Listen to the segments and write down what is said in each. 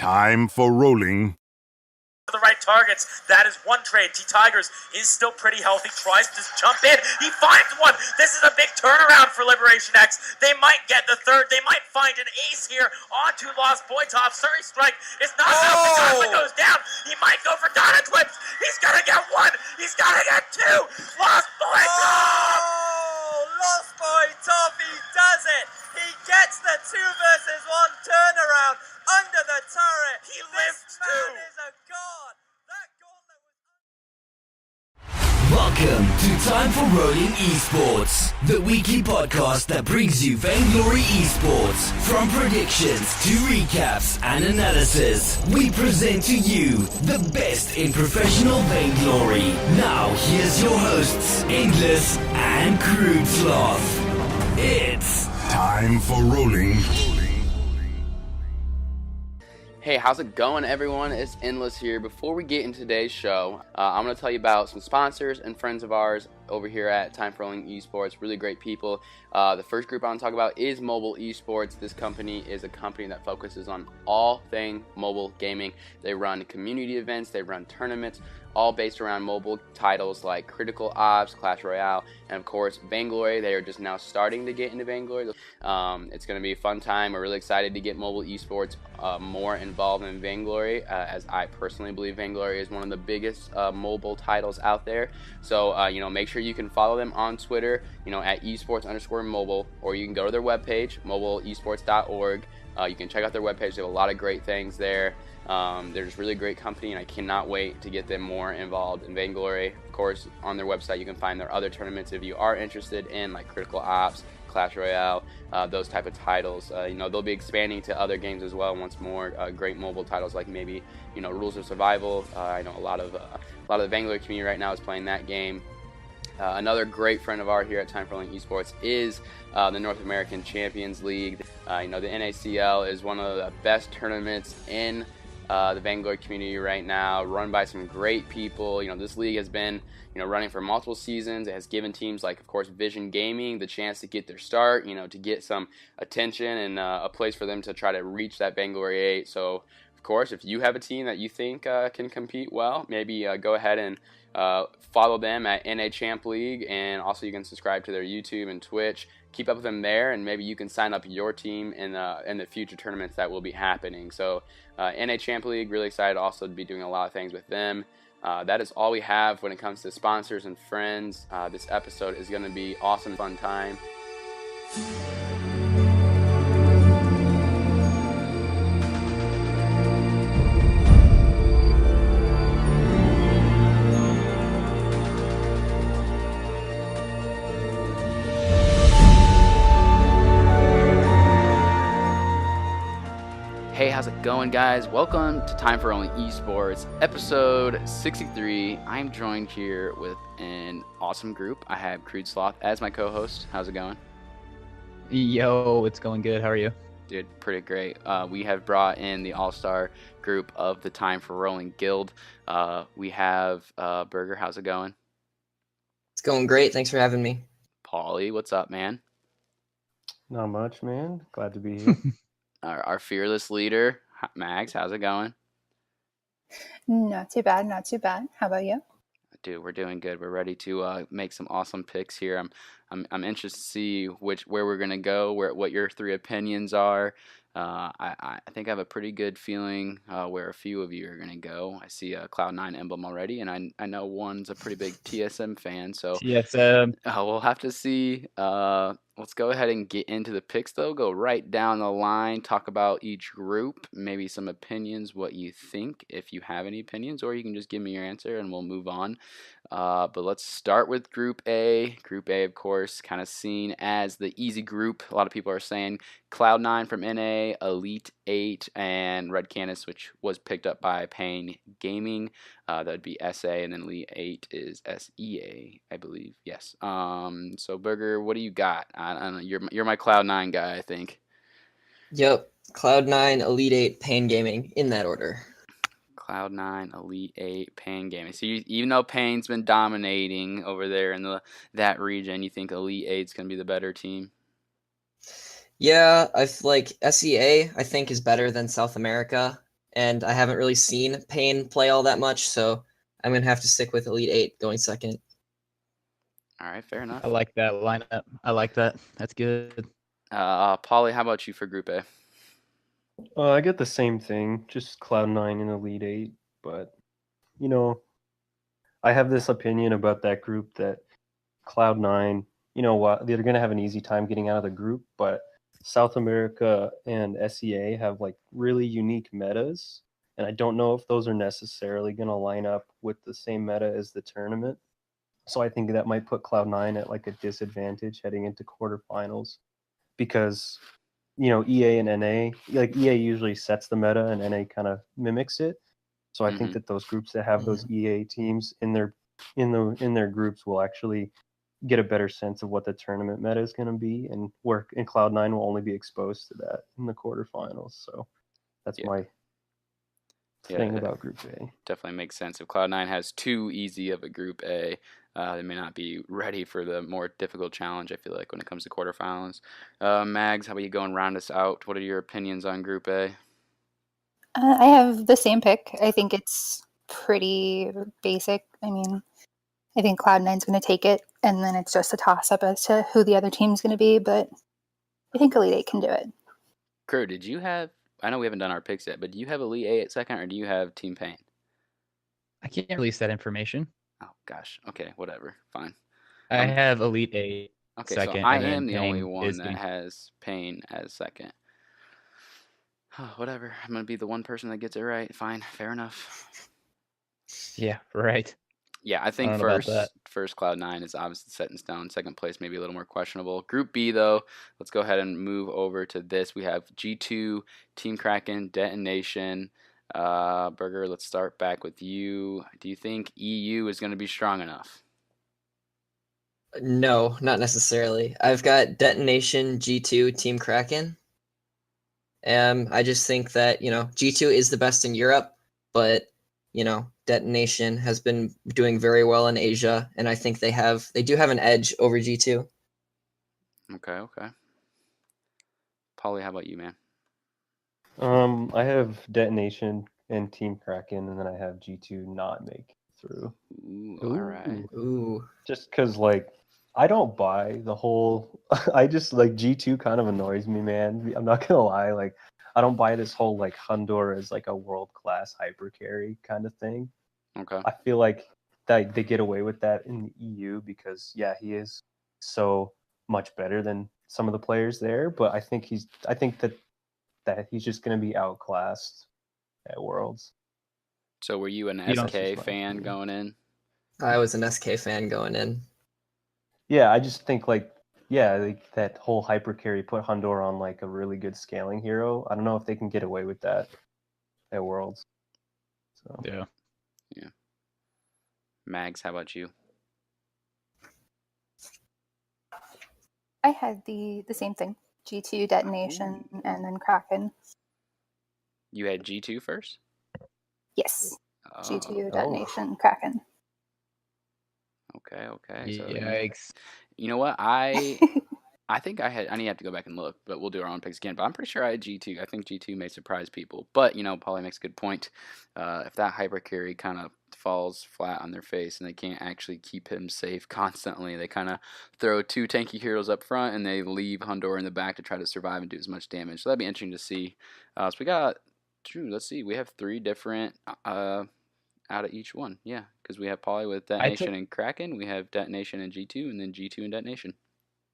Time for rolling. The right targets. That is one trade. T-Tigers is still pretty healthy. Tries to jump in. He finds one. This is a big turnaround for Liberation X. They might get the third. They might find an ace here onto Lost Boytov. Surrey Strike is not enough. The Godwin goes down. He might go for Donna Clips. He's going to get one. He's going to get two. Lost Boytov! Lost Boytov, he does it. He gets the 2 versus 1 turnaround under the turret. He lives too. This man is a god. That gauntlet was... Welcome to Time for Rolling Esports, the weekly podcast that brings you Vainglory Esports. From predictions to recaps and analysis, we present to you the best in professional Vainglory. Now here's your hosts, Endless and Crude. It's time for rolling. Hey, how's it going, everyone? It's Endless here. Before we get into today's show, I'm going to tell you about some sponsors and friends of ours over here at Time for Rolling Esports. Really great people. The first group I want to talk about is Mobile Esports. This company is a company that focuses on all things mobile gaming. They run community events, they run tournaments, all based around mobile titles like Critical Ops, Clash Royale, and of course Vainglory. They are just now starting to get into Vainglory. It's going to be a fun time. We're really excited to get Mobile Esports more involved in Vainglory, as I personally believe Vainglory is one of the biggest mobile titles out there. So make sure you can follow them on Twitter, at esports_mobile, or you can go to their webpage, mobileesports.org. You can check out their webpage. They have a lot of great things there. They're just really great company, and I cannot wait to get them more involved in Vainglory. Of course, on their website you can find their other tournaments if you are interested in, like Critical Ops, Clash Royale, those type of titles. They'll be expanding to other games as well once more. Great mobile titles like maybe Rules of Survival. I know a lot of the Vainglory community right now is playing that game. Another great friend of ours here at Time for Rolling Esports is the North American Champions League. The NACL is one of the best tournaments in the Vainglory community right now, run by some great people. This league has been running for multiple seasons. It has given teams like, of course, Vision Gaming the chance to get their start, to get some attention and a place for them to try to reach that Vainglory 8. So, of course, if you have a team that you think can compete well, maybe go ahead and follow them at NA Champ League, and also you can subscribe to their YouTube and Twitch. Keep up with them there, and maybe you can sign up your team in the future tournaments that will be happening. So NA Champ League, really excited also to be doing a lot of things with them. That is all we have when it comes to sponsors and friends. This episode is going to be awesome, fun time. Hey, how's it going, guys? Welcome to Time for Rolling Esports, episode 63. I'm joined here with an awesome group. I have Crude Sloth as my co-host. How's it going? Yo, it's going good. How are you? Dude, pretty great. We have brought in the all-star group of the Time for Rolling Guild. We have Burger. How's it going? It's going great. Thanks for having me. Pauly, what's up, man? Not much, man. Glad to be here. Our fearless leader, Maegz. How's it going? Not too bad. How about you? Dude, we're doing good. We're ready to make some awesome picks here. I'm interested to see where we're gonna go, what your three opinions are. I think I have a pretty good feeling where a few of you are gonna go. I see a Cloud9 emblem already, and I know one's a pretty big TSM fan. So TSM. We'll have to see. Let's go ahead and get into the picks, though. Go right down the line, talk about each group, maybe some opinions, what you think, if you have any opinions, or you can just give me your answer and we'll move on. But let's start with Group A. Group A, of course, kind of seen as the easy group. A lot of people are saying Cloud9 from NA, Elite 8, and Red Canis, which was picked up by Pain Gaming. That would be SA, and then Elite 8 is SEA, I believe. Yes. So, Burger, what do you got? I don't know. You're my Cloud9 guy, I think. Yep. Cloud9, Elite 8, Pain Gaming, in that order. Cloud9, Elite 8, Pain Gaming. So even though Pain's been dominating over there in that region, you think Elite 8's going to be the better team? Yeah, I feel like SEA, I think, is better than South America. and I haven't really seen Pain play all that much, so I'm going to have to stick with Elite 8 going second. All right, fair enough. I like that lineup. I like that. That's good. Pauly, how about you for Group A? I get the same thing, just Cloud9 and Elite 8, but, you know, I have this opinion about that group that Cloud9, you know what, they're going to have an easy time getting out of the group, but South America and SEA have like really unique metas, and I don't know if those are necessarily going to line up with the same meta as the tournament. So I think that might put Cloud9 at like a disadvantage heading into quarterfinals because, you know, EA and NA, like EA usually sets the meta and NA kind of mimics it. So I think that those groups that have those EA teams in their groups will actually get a better sense of what the tournament meta is going to be, and Cloud9 will only be exposed to that in the quarterfinals. So that's my thing about Group A. Definitely makes sense. If Cloud9 has too easy of a Group A, they may not be ready for the more difficult challenge, I feel like, when it comes to quarterfinals. Maegz, how about you go and round us out? What are your opinions on Group A? I have the same pick. I think it's pretty basic. I mean, I think Cloud9's going to take it, and then it's just a toss-up as to who the other team's going to be, but I think Elite 8 can do it. Crew, did you have, I know we haven't done our picks yet, but do you have Elite 8 at second, or do you have Team Pain? I can't release that information. Oh, gosh. Okay, whatever. Fine. I have Elite 8 Okay, second, so I and then am the only Pain one is that getting... has Pain as second. Whatever. I'm going to be the one person that gets it right. Fine. Fair enough. Yeah, right. Yeah, I think I don't know about that. first Cloud9 is obviously set in stone. Second place maybe a little more questionable. Group B, though, let's go ahead and move over to this. We have G2, Team Kraken, Detonation. Burger, let's start back with you. Do you think EU is going to be strong enough? No, not necessarily. I've got Detonation, G2, Team Kraken. I just think that, you know, G2 is the best in Europe, but, you know, Detonation has been doing very well in Asia, and I think they do have an edge over G2. Okay. Pauly, how about you, man? I have Detonation and Team Kraken, and then I have G2 not make through. Ooh, all right. Ooh. Just because, like, I don't buy the whole. I just like G2 kind of annoys me, man. I'm not gonna lie. Like, I don't buy this whole like Hundor as like a world class hyper carry kind of thing. Okay. I feel like that they get away with that in the EU because he is so much better than some of the players there. But I think that he's just gonna be outclassed at Worlds. So were you an You don't- SK fan going in? I was an SK fan going in. Yeah, I just think like that whole hyper carry put Hundor on like a really good scaling hero. I don't know if they can get away with that at Worlds. So Yeah. Maegz, how about you? I had the same thing. G2, Detonation, and then Kraken. You had G2 first? Yes. Oh, G2, Detonation, Kraken. okay. So, Yikes. you know what? I think I need to have to go back and look, but we'll do our own picks again. But I'm pretty sure I had G2. I think G2 may surprise people. But, you know, Pauly makes a good point. If that hyper carry kind of falls flat on their face and they can't actually keep him safe constantly, they kind of throw two tanky heroes up front and they leave Hundor in the back to try to survive and do as much damage. So that'd be interesting to see. So we got, let's see, we have three different out of each one. Yeah, because we have Pauly with Detonation and Kraken. We have Detonation and G2, and then G2 and Detonation.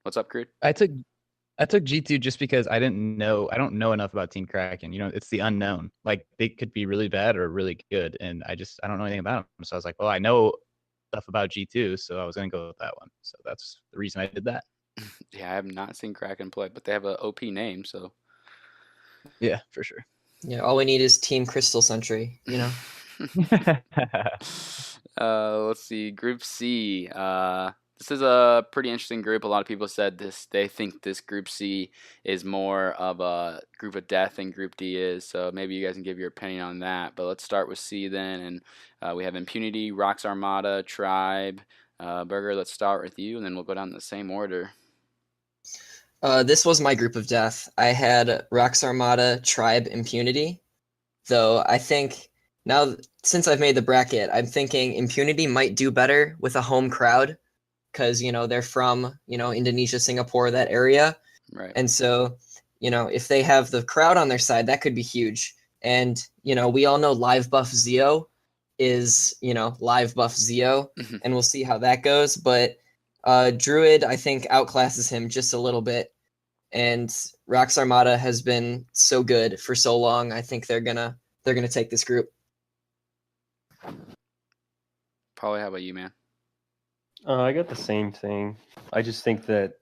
What's up, Crude? I took G2 just because I don't know enough about Team Kraken. You know, it's the unknown. Like, they could be really bad or really good, and I don't know anything about them. So I was like, well, I know stuff about G2, so I was going to go with that one. So that's the reason I did that. Yeah, I have not seen Kraken play, but they have a OP name, so. Yeah, for sure. Yeah, all we need is Team Crystal Sentry, you know? Let's see, Group C. This is a pretty interesting group. A lot of people said they think this Group C is more of a group of death than Group D is. So maybe you guys can give your opinion on that. But let's start with C then. And we have Impunity, Rox Armada, Tribe. Burger, let's start with you, and then we'll go down the same order. This was my group of death. I had Rox Armada, Tribe, Impunity. though. I think now, since I've made the bracket, I'm thinking Impunity might do better with a home crowd because, they're from, Indonesia, Singapore, that area. Right. And so, if they have the crowd on their side, that could be huge. And, we all know Live Buff Zio is, Live Buff Zio, and we'll see how that goes. But Druid, I think, outclasses him just a little bit. And Rox Armada has been so good for so long. I think they're gonna take this group. Pauly, how about you, man? I got the same thing. I just think that,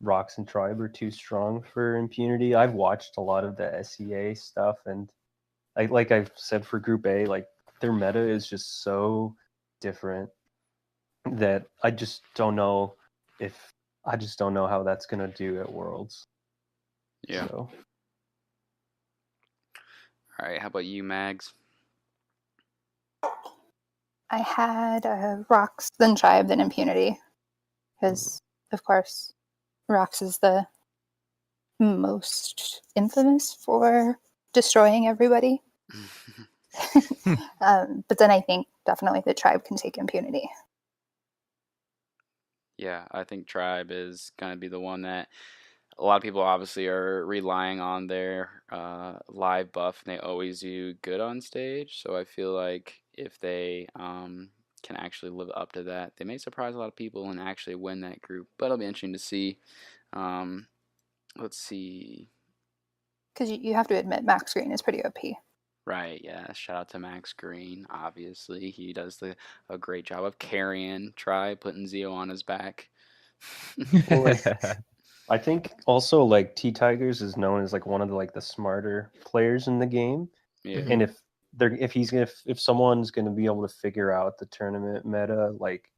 Rox and Tribe are too strong for Impunity. I've watched a lot of the SEA stuff, and like I've said for Group A, like their meta is just so different that I just don't know how that's gonna do at Worlds. Yeah. So. All right. How about you, Maegz? I had Rox, then Tribe, then Impunity. Because, of course, Rox is the most infamous for destroying everybody. But then I think definitely the Tribe can take Impunity. Yeah, I think Tribe is going to be the one that a lot of people obviously are relying on their live buff, and they always do good on stage. So I feel like if they can actually live up to that, they may surprise a lot of people and actually win that group. But it'll be interesting to see. Let's see. Because you have to admit, Max Green is pretty OP. Right, yeah. Shout out to Max Green. Obviously, he does a great job of carrying Tribe, putting Zio on his back. Well, I think also like T Tigers is known as like one of the smarter players in the game. Yeah. And if someone's gonna be able to figure out the tournament meta like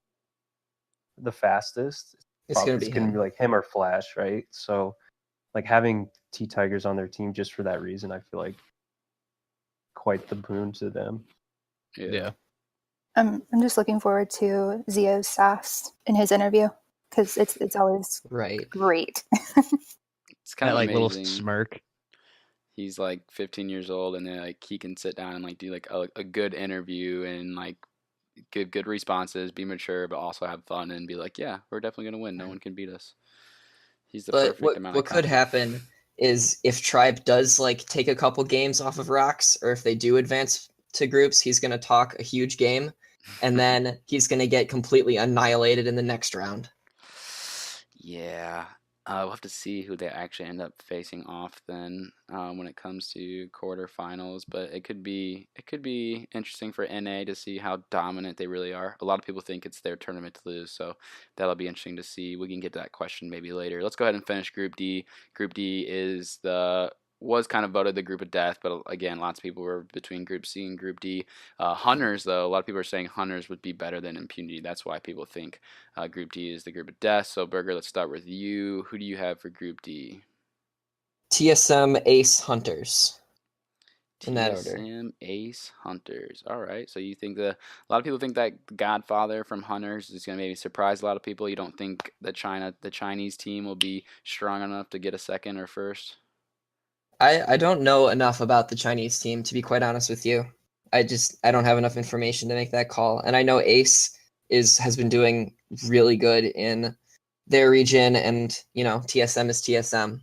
the fastest, It's gonna be it's gonna him. be like him or Flash, right? So like having T Tigers on their team just for that reason, I feel like quite the boon to them. Yeah. I'm just looking forward to Zio's sass in his interview because it's always Right. great. It's kind That of little amazing. smirk. He's like 15 years old, and then he can sit down and do a good interview and give good responses, be mature, but also have fun and be like, yeah, we're definitely gonna win. No one can beat us. He's the But perfect amount of what could confidence. happen is if Tribe does take a couple games off of Rox, or if they do advance to groups, he's gonna talk a huge game, and then he's gonna get completely annihilated in the next round. Yeah, we'll have to see who they actually end up facing off then when it comes to quarterfinals. But it could be interesting for NA to see how dominant they really are. A lot of people think it's their tournament to lose, so that'll be interesting to see. We can get to that question maybe later. Let's go ahead and finish Group D. Group D was kind of voted the group of death, but again, lots of people were between Group C and Group D. Hunters, though, a lot of people are saying Hunters would be better than Impunity. That's why people think Group D is the group of death. So, Burger, let's start with you. Who do you have for Group D? TSM Ace Hunters. In that order. TSM Ace Hunters. All right. So you think a lot of people think that Godfather from Hunters is going to maybe surprise a lot of people. You don't think the Chinese team will be strong enough to get a second or first? I don't know enough about the Chinese team, to be quite honest with you. I don't have enough information to make that call. And I know Ace has been doing really good in their region, and TSM is TSM.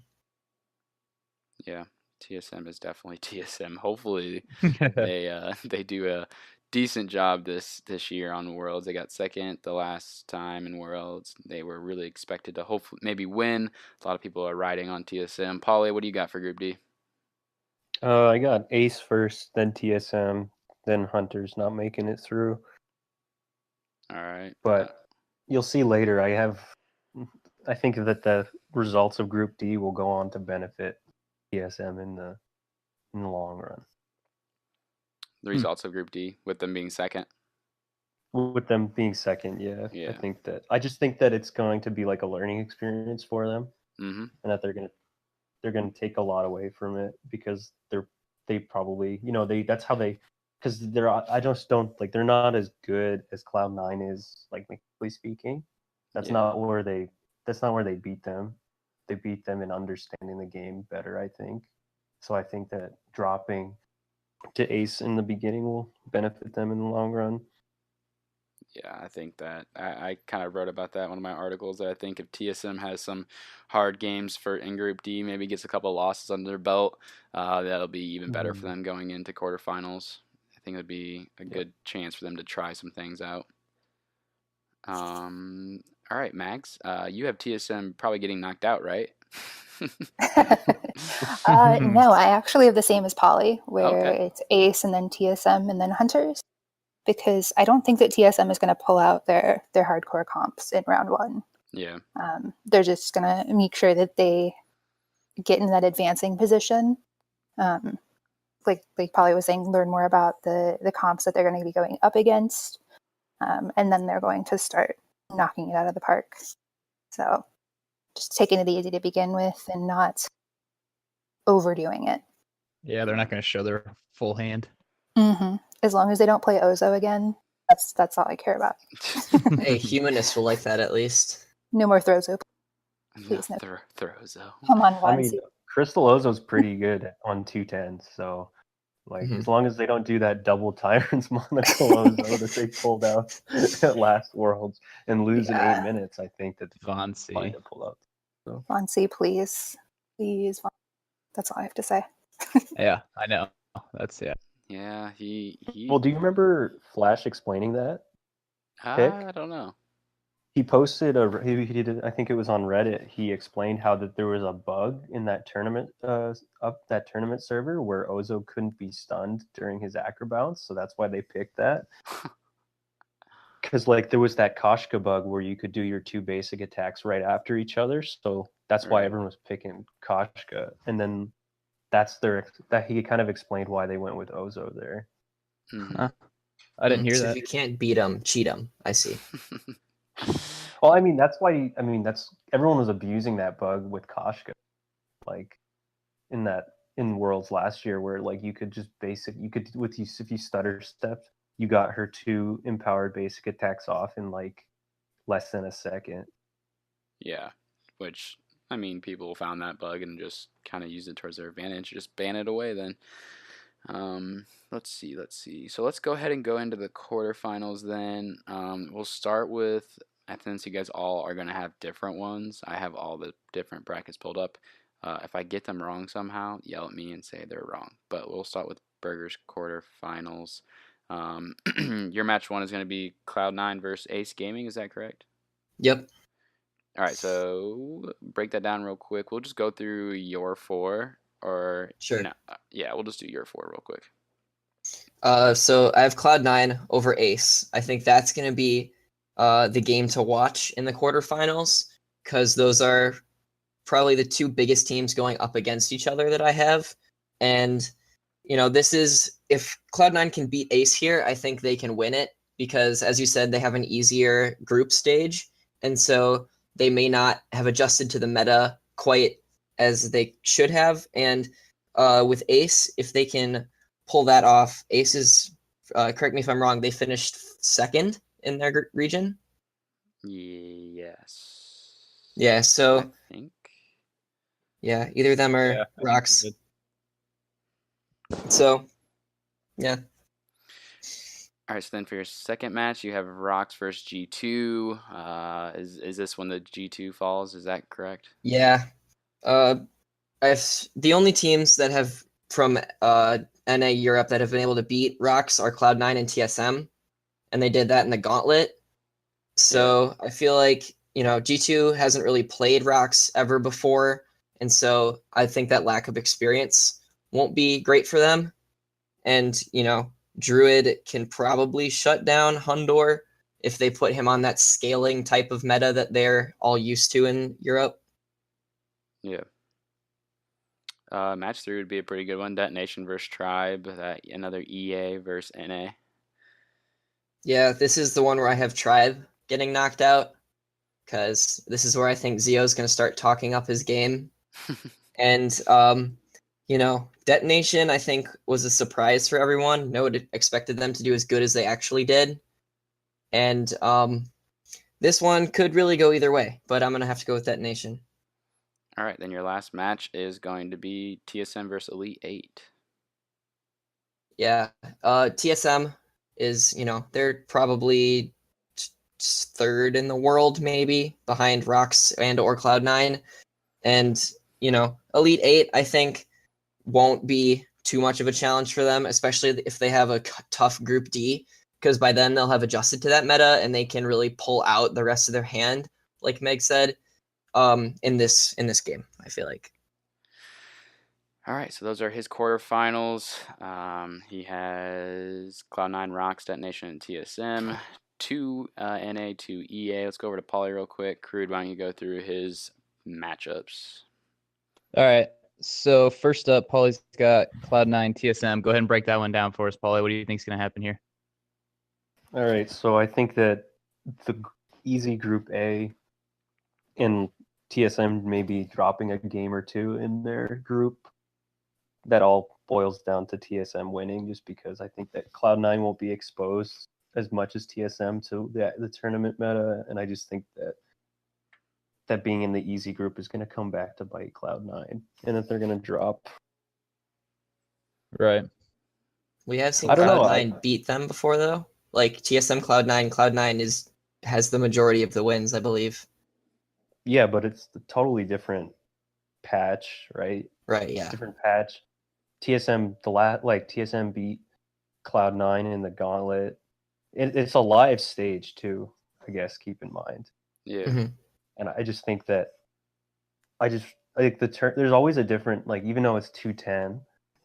Yeah, TSM is definitely TSM. Hopefully they do a decent job this year on Worlds. They got second the last time in Worlds. They were really expected to hopefully maybe win. A lot of people are riding on TSM. Pauly, what do you got for Group D? I got Ace first, then TSM, then Hunters not making it through. All right. But you'll see later. I think that the results of Group D will go on to benefit TSM in the long run. The results of Group D with them being second. With them being second, yeah. I just think that it's going to be like a learning experience for them, and that they're gonna take a lot away from it because they probably that's how they, because they're not as good as Cloud9 is, like, mechanically speaking. That's not where they beat them. They beat them in understanding the game better, I think. So I think that dropping to Ace in the beginning will benefit them in the long run. Yeah, I think that I kind of wrote about that in one of my articles that I think if TSM has some hard games for in Group D, maybe gets a couple losses under their belt, that'll be even better for them going into quarterfinals. I think it would be a good chance for them to try some things out. All right, Maegz, you have TSM probably getting knocked out, right? No, I actually have the same as Pauly, where Okay. it's Ace and then TSM and then Hunters, because I don't think that TSM is going to pull out their hardcore comps in round one. Yeah. They're just going to make sure that they get in that advancing position. Like Pauly was saying, learn more about the comps that they're going to be going up against, and then they're going to start knocking it out of the park. So just taking it easy to begin with and not overdoing it. Yeah, they're not going to show their full hand. Mm-hmm. As long as they don't play Ozo again, that's all I care about. Hey, humanists will like that at least. No more throws open. No, Please, no. throws though. Come on, I mean, Vansi. Crystal Ozo's pretty good on 210s, so like as long as they don't do that double Tyrants monocle Ozo that they pulled out at last Worlds and lose in 8 minutes, I think that Vansi. fine to pull out. So. Vansi, please. Please. That's all I have to say. Yeah, I know. That's Yeah, he Well, do you remember Flash explaining that? I don't know. He posted he did, I think it was on Reddit. He explained how that there was a bug in that tournament that tournament server where Ozo couldn't be stunned during his acro bounce, so that's why they picked that. Because like there was that Koshka bug where you could do your 2 basic attacks right after each other, so that's why everyone was picking Koshka, and then that he kind of explained why they went with Ozo there. Mm-hmm. I didn't hear So that. if you can't beat them, cheat them. I see. Well, I mean that's why. I mean that's everyone was abusing that bug with Koshka, like in Worlds last year, where like you could just if you stutter stepped, you got her 2 empowered basic attacks off in like less than a second. Yeah, which I mean, people found that bug and just kind of used it towards their advantage. Just ban it away then. Let's see. So let's go ahead and go into the quarterfinals then. We'll start with, I think you guys all are going to have different ones. I have all the different brackets pulled up. If I get them wrong somehow, yell at me and say they're wrong. But we'll start with Burger's quarterfinals. Your match 1 is going to be Cloud9 versus Ace Gaming. Is that correct? Yep. All right, so break that down real quick. We'll just go through your 4, or Sure. no, yeah, we'll just do your 4 real quick. So I have Cloud9 over Ace. I think that's going to be the game to watch in the quarterfinals, because those are probably the 2 biggest teams going up against each other that I have. And, this is, if Cloud9 can beat Ace here, I think they can win it, because as you said, they have an easier group stage. And so they may not have adjusted to the meta quite as they should have. And with Ace, if they can pull that off, Ace is, correct me if I'm wrong, they finished 2nd in their region? Yes. Yeah, so I think. yeah, either of them are rocks. So, yeah. All right, so then for your second match, you have Rocks versus G2. Is this when the G2 falls? Is that correct? Yeah. The only teams that have from NA Europe that have been able to beat Rocks are Cloud9 and TSM, and they did that in the gauntlet. So I feel like, G2 hasn't really played Rocks ever before, and so I think that lack of experience won't be great for them. And, Druid can probably shut down Hundor if they put him on that scaling type of meta that they're all used to in Europe. Yeah. Match 3 would be a pretty good one. Detonation versus Tribe. Another EA versus NA. Yeah, this is the one where I have Tribe getting knocked out, because this is where I think Zio's going to start talking up his game. And, Detonation, I think, was a surprise for everyone. No one expected them to do as good as they actually did. And this one could really go either way, but I'm going to have to go with Detonation. All right, then your last match is going to be TSM versus Elite 8. Yeah. TSM is, they're probably third in the world, maybe behind Rocks and or Cloud9. And, Elite Eight, I think, won't be too much of a challenge for them, especially if they have a tough Group D, because by then they'll have adjusted to that meta and they can really pull out the rest of their hand, like Meg said, in this game, I feel like. All right, so those are his quarterfinals. He has Cloud9, Rocks, Detonation, and TSM. 2 NA, 2 EA. Let's go over to Pauly real quick. Crude, why don't you go through his matchups? All right. So first up, Pauly's got Cloud9 TSM. Go ahead and break that one down for us, Pauly. What do you think is going to happen here? All right, so I think that the easy Group A and TSM maybe dropping a game or two in their group, that all boils down to TSM winning, just because I think that Cloud9 won't be exposed as much as TSM to the tournament meta, and I just think that being in the easy group is going to come back to bite Cloud9, and that they're going to drop. Right. We have seen I don't know, Cloud9 beat them before, though. Like TSM Cloud9. Cloud9 has the majority of the wins, I believe. Yeah, but it's a totally different patch, right? Right. Yeah. Different patch. TSM TSM beat Cloud9 in the gauntlet. It's a live stage too, I guess. Keep in mind. Yeah. Mm-hmm. And I just think that there's always a different, like, even though it's 210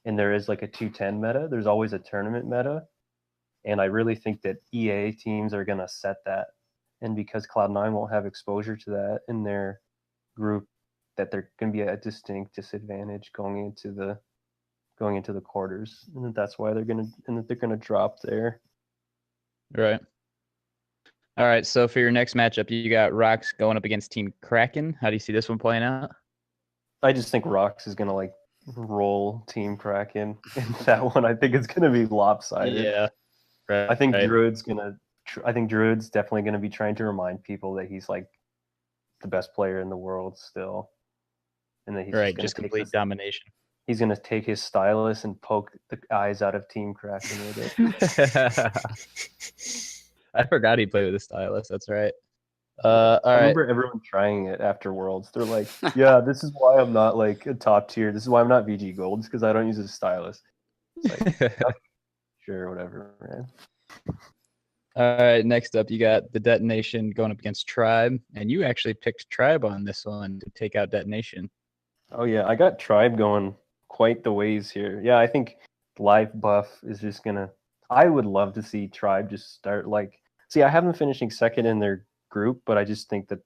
and there is like a 210 meta, there's always a tournament meta. And I really think that EA teams are going to set that. And because Cloud9 won't have exposure to that in their group, that they're going to be at a distinct disadvantage going into the quarters. And that's why they're going to drop there. Right. All right. So for your next matchup, you got Rocks going up against Team Kraken. How do you see this one playing out? I just think Rocks is going to roll Team Kraken in that one. I think it's going to be lopsided. Yeah. Right. I think Druid's definitely going to be trying to remind people that he's like the best player in the world still, and that he's just complete domination. He's going to take his stylus and poke the eyes out of Team Kraken with it. I forgot he played with the stylus. That's right. I remember everyone trying it after Worlds. They're like, "Yeah, this is why I'm not like a top tier. This is why I'm not VG Gold, because I don't use a stylus." It's like, sure, whatever, man. All right, next up, you got the Detonation going up against Tribe, and you actually picked Tribe on this one to take out Detonation. Oh yeah, I got Tribe going quite the ways here. Yeah, I think live buff is just gonna. I would love to see Tribe just start See, I have them finishing second in their group, but I just think that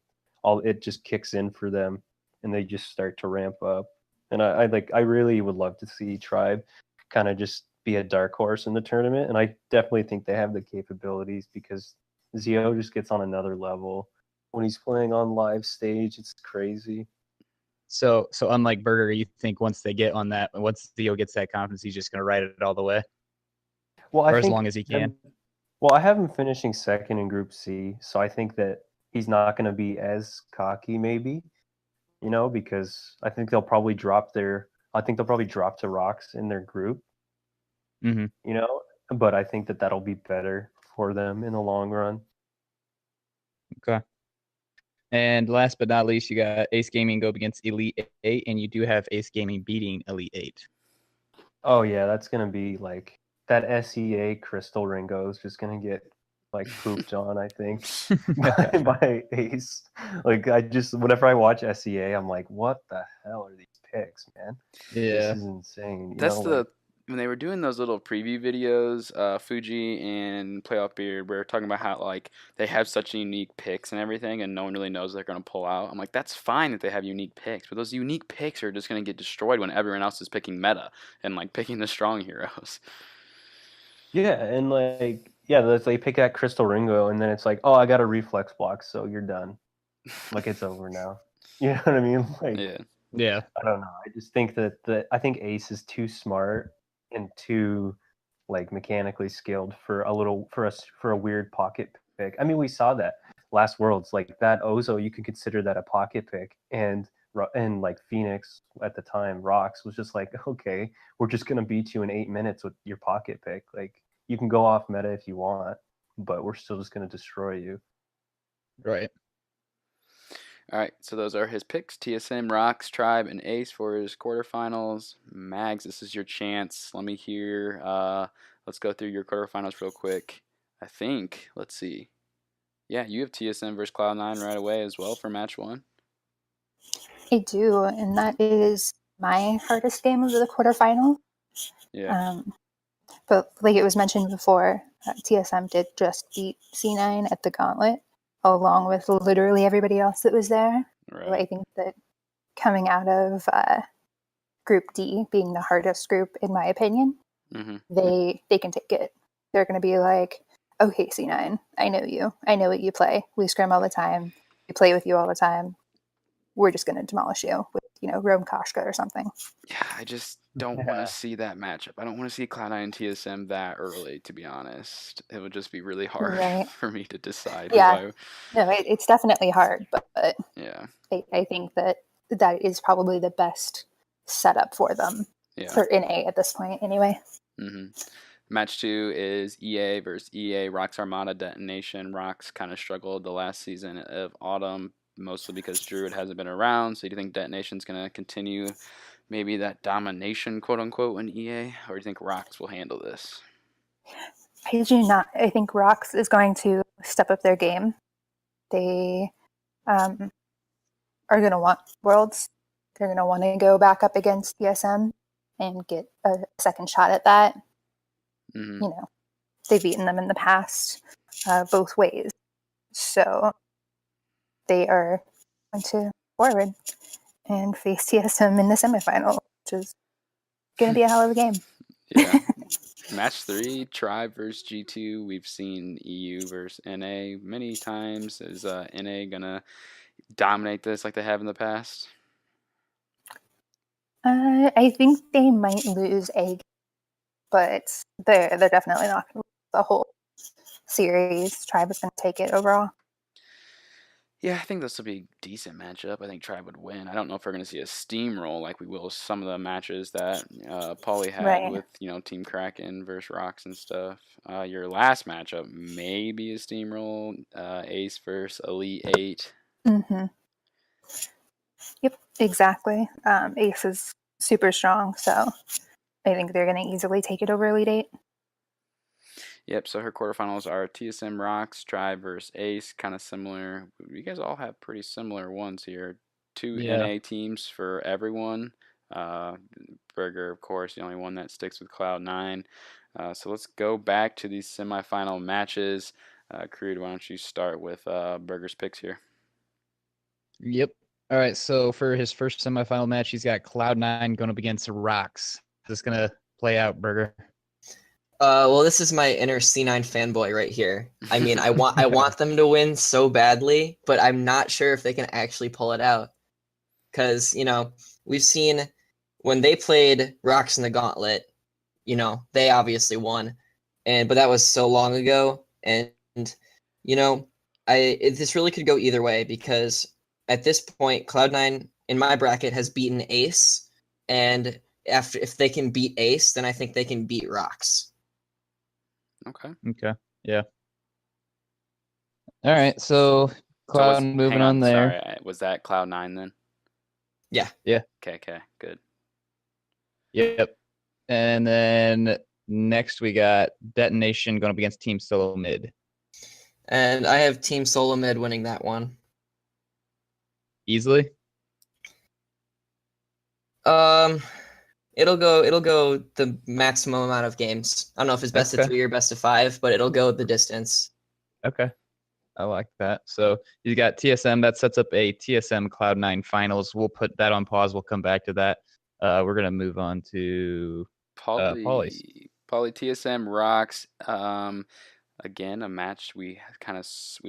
it just kicks in for them, and they just start to ramp up. And I really would love to see Tribe kind of just be a dark horse in the tournament, and I definitely think they have the capabilities, because Zio just gets on another level when he's playing on live stage. It's crazy. So unlike Burger, you think once Zio gets that confidence, he's just going to ride it all the way? Well, as long as he can. Well, I have him finishing second in Group C, so I think that he's not going to be as cocky, maybe, because I think they'll probably drop to Rocks in their group, but I think that that'll be better for them in the long run. Okay. And last but not least, you got Ace Gaming go up against Elite 8, and you do have Ace Gaming beating Elite 8. Oh, yeah, that's going to be that SEA Crystal Ringo is just going to get pooped on, I think, by Ace. Whenever I watch SEA, I'm like, what the hell are these picks, man? Yeah. This is insane. When they were doing those little preview videos, Fuji and Playoff Beard were talking about how they have such unique picks and everything, and no one really knows they're going to pull out. I'm like, that's fine that they have unique picks, but those unique picks are just going to get destroyed when everyone else is picking meta and picking the strong heroes. Yeah, and they pick that Crystal Ringo, and then it's like, oh, I got a reflex block, so you're done. It's over now. You know what I mean? Yeah. I don't know. I just think I think Ace is too smart and too mechanically skilled for a weird pocket pick. I mean, we saw that last Worlds, that Ozo, you could consider that a pocket pick, and and like Phoenix at the time, Rocks was just like, okay, we're just gonna beat you in 8 minutes with your pocket pick. Like you can go off meta if you want, but we're still just gonna destroy you. Right. All right, so those are his picks: TSM, Rocks, Tribe, and Ace for his quarterfinals. Mags, this is your chance. Let me hear. Let's go through your quarterfinals real quick. I think. Let's see. Yeah, you have TSM versus Cloud9 right away as well for match 1. I do, and that is my hardest game of the quarterfinal. Yeah. But like it was mentioned before, TSM did just beat C9 at the Gauntlet, along with literally everybody else that was there. Right. So I think that coming out of Group D being the hardest group, in my opinion, they can take it. They're going to be like, okay, C9, I know you. I know what you play. We scrim all the time. We play with you all the time. We're just going to demolish you with, Rome Koshka or something. Yeah, I just don't want to see that matchup. I don't want to see Cloud9 and TSM that early, to be honest. It would just be really hard Right. for me to decide Yeah. who No, it's definitely hard, but yeah. I think that is probably the best setup for them for NA at this point, anyway. Match 2 is EA versus EA. Rocks Armada Detonation. Rocks kind of struggled the last season of Autumn, mostly because Druid hasn't been around. So do you think Detonation's going to continue maybe that domination, quote unquote, in EA? Or do you think Rocks will handle this? I do not. I think Rocks is going to step up their game. They are going to want Worlds. They're going to want to go back up against ESM and get a second shot at that. They've beaten them in the past both ways. So they are going to forward and face TSM in the semifinal, which is going to be a hell of a game. Yeah. Match 3, Tribe versus G2. We've seen EU versus NA many times. Is NA going to dominate this like they have in the past? I think they might lose a, but they're definitely not going to lose the whole series. Tribe is going to take it overall. Yeah, I think this will be a decent matchup. I think Tribe would win. I don't know if we're going to see a steamroll like we will some of the matches that Pauly had with Team Kraken versus Rocks and stuff. Your last matchup may be a steamroll, Ace versus Elite 8. Yep, exactly. Ace is super strong, so I think they're going to easily take it over Elite 8. Yep, so her quarterfinals are TSM Rocks, Tribe versus Ace, kind of similar. You guys all have pretty similar ones here. 2 NA teams for everyone. Burger, of course, the only one that sticks with Cloud9. So let's go back to these semifinal matches. Crude, why don't you start with Burger's picks here? Yep. All right, so for his first semifinal match, he's got Cloud9 going up against Rocks. Is this going to play out, Burger? Well, this is my inner C9 fanboy right here. I mean, I want them to win so badly, but I'm not sure if they can actually pull it out. Because, we've seen when they played Rocks in the Gauntlet, they obviously won. But that was so long ago. And, this really could go either way because at this point, Cloud9 in my bracket has beaten Ace. And if they can beat Ace, then I think they can beat Rocks. Okay. Yeah. All right. So Cloud moving on there. Sorry, was that Cloud9 then? Yeah. Yeah. Okay. Good. Yep. And then next we got Detonation going up against Team Solo Mid. And I have Team Solo Mid winning that one. Easily? It'll go the maximum amount of games. I don't know if it's best of 3 or best of 5, but it'll go the distance. Okay. I like that. So you got TSM. That sets up a TSM Cloud9 finals. We'll put that on pause. We'll come back to that. We're going to move on to Pauly's. Pauly TSM Rocks. Again, a match we've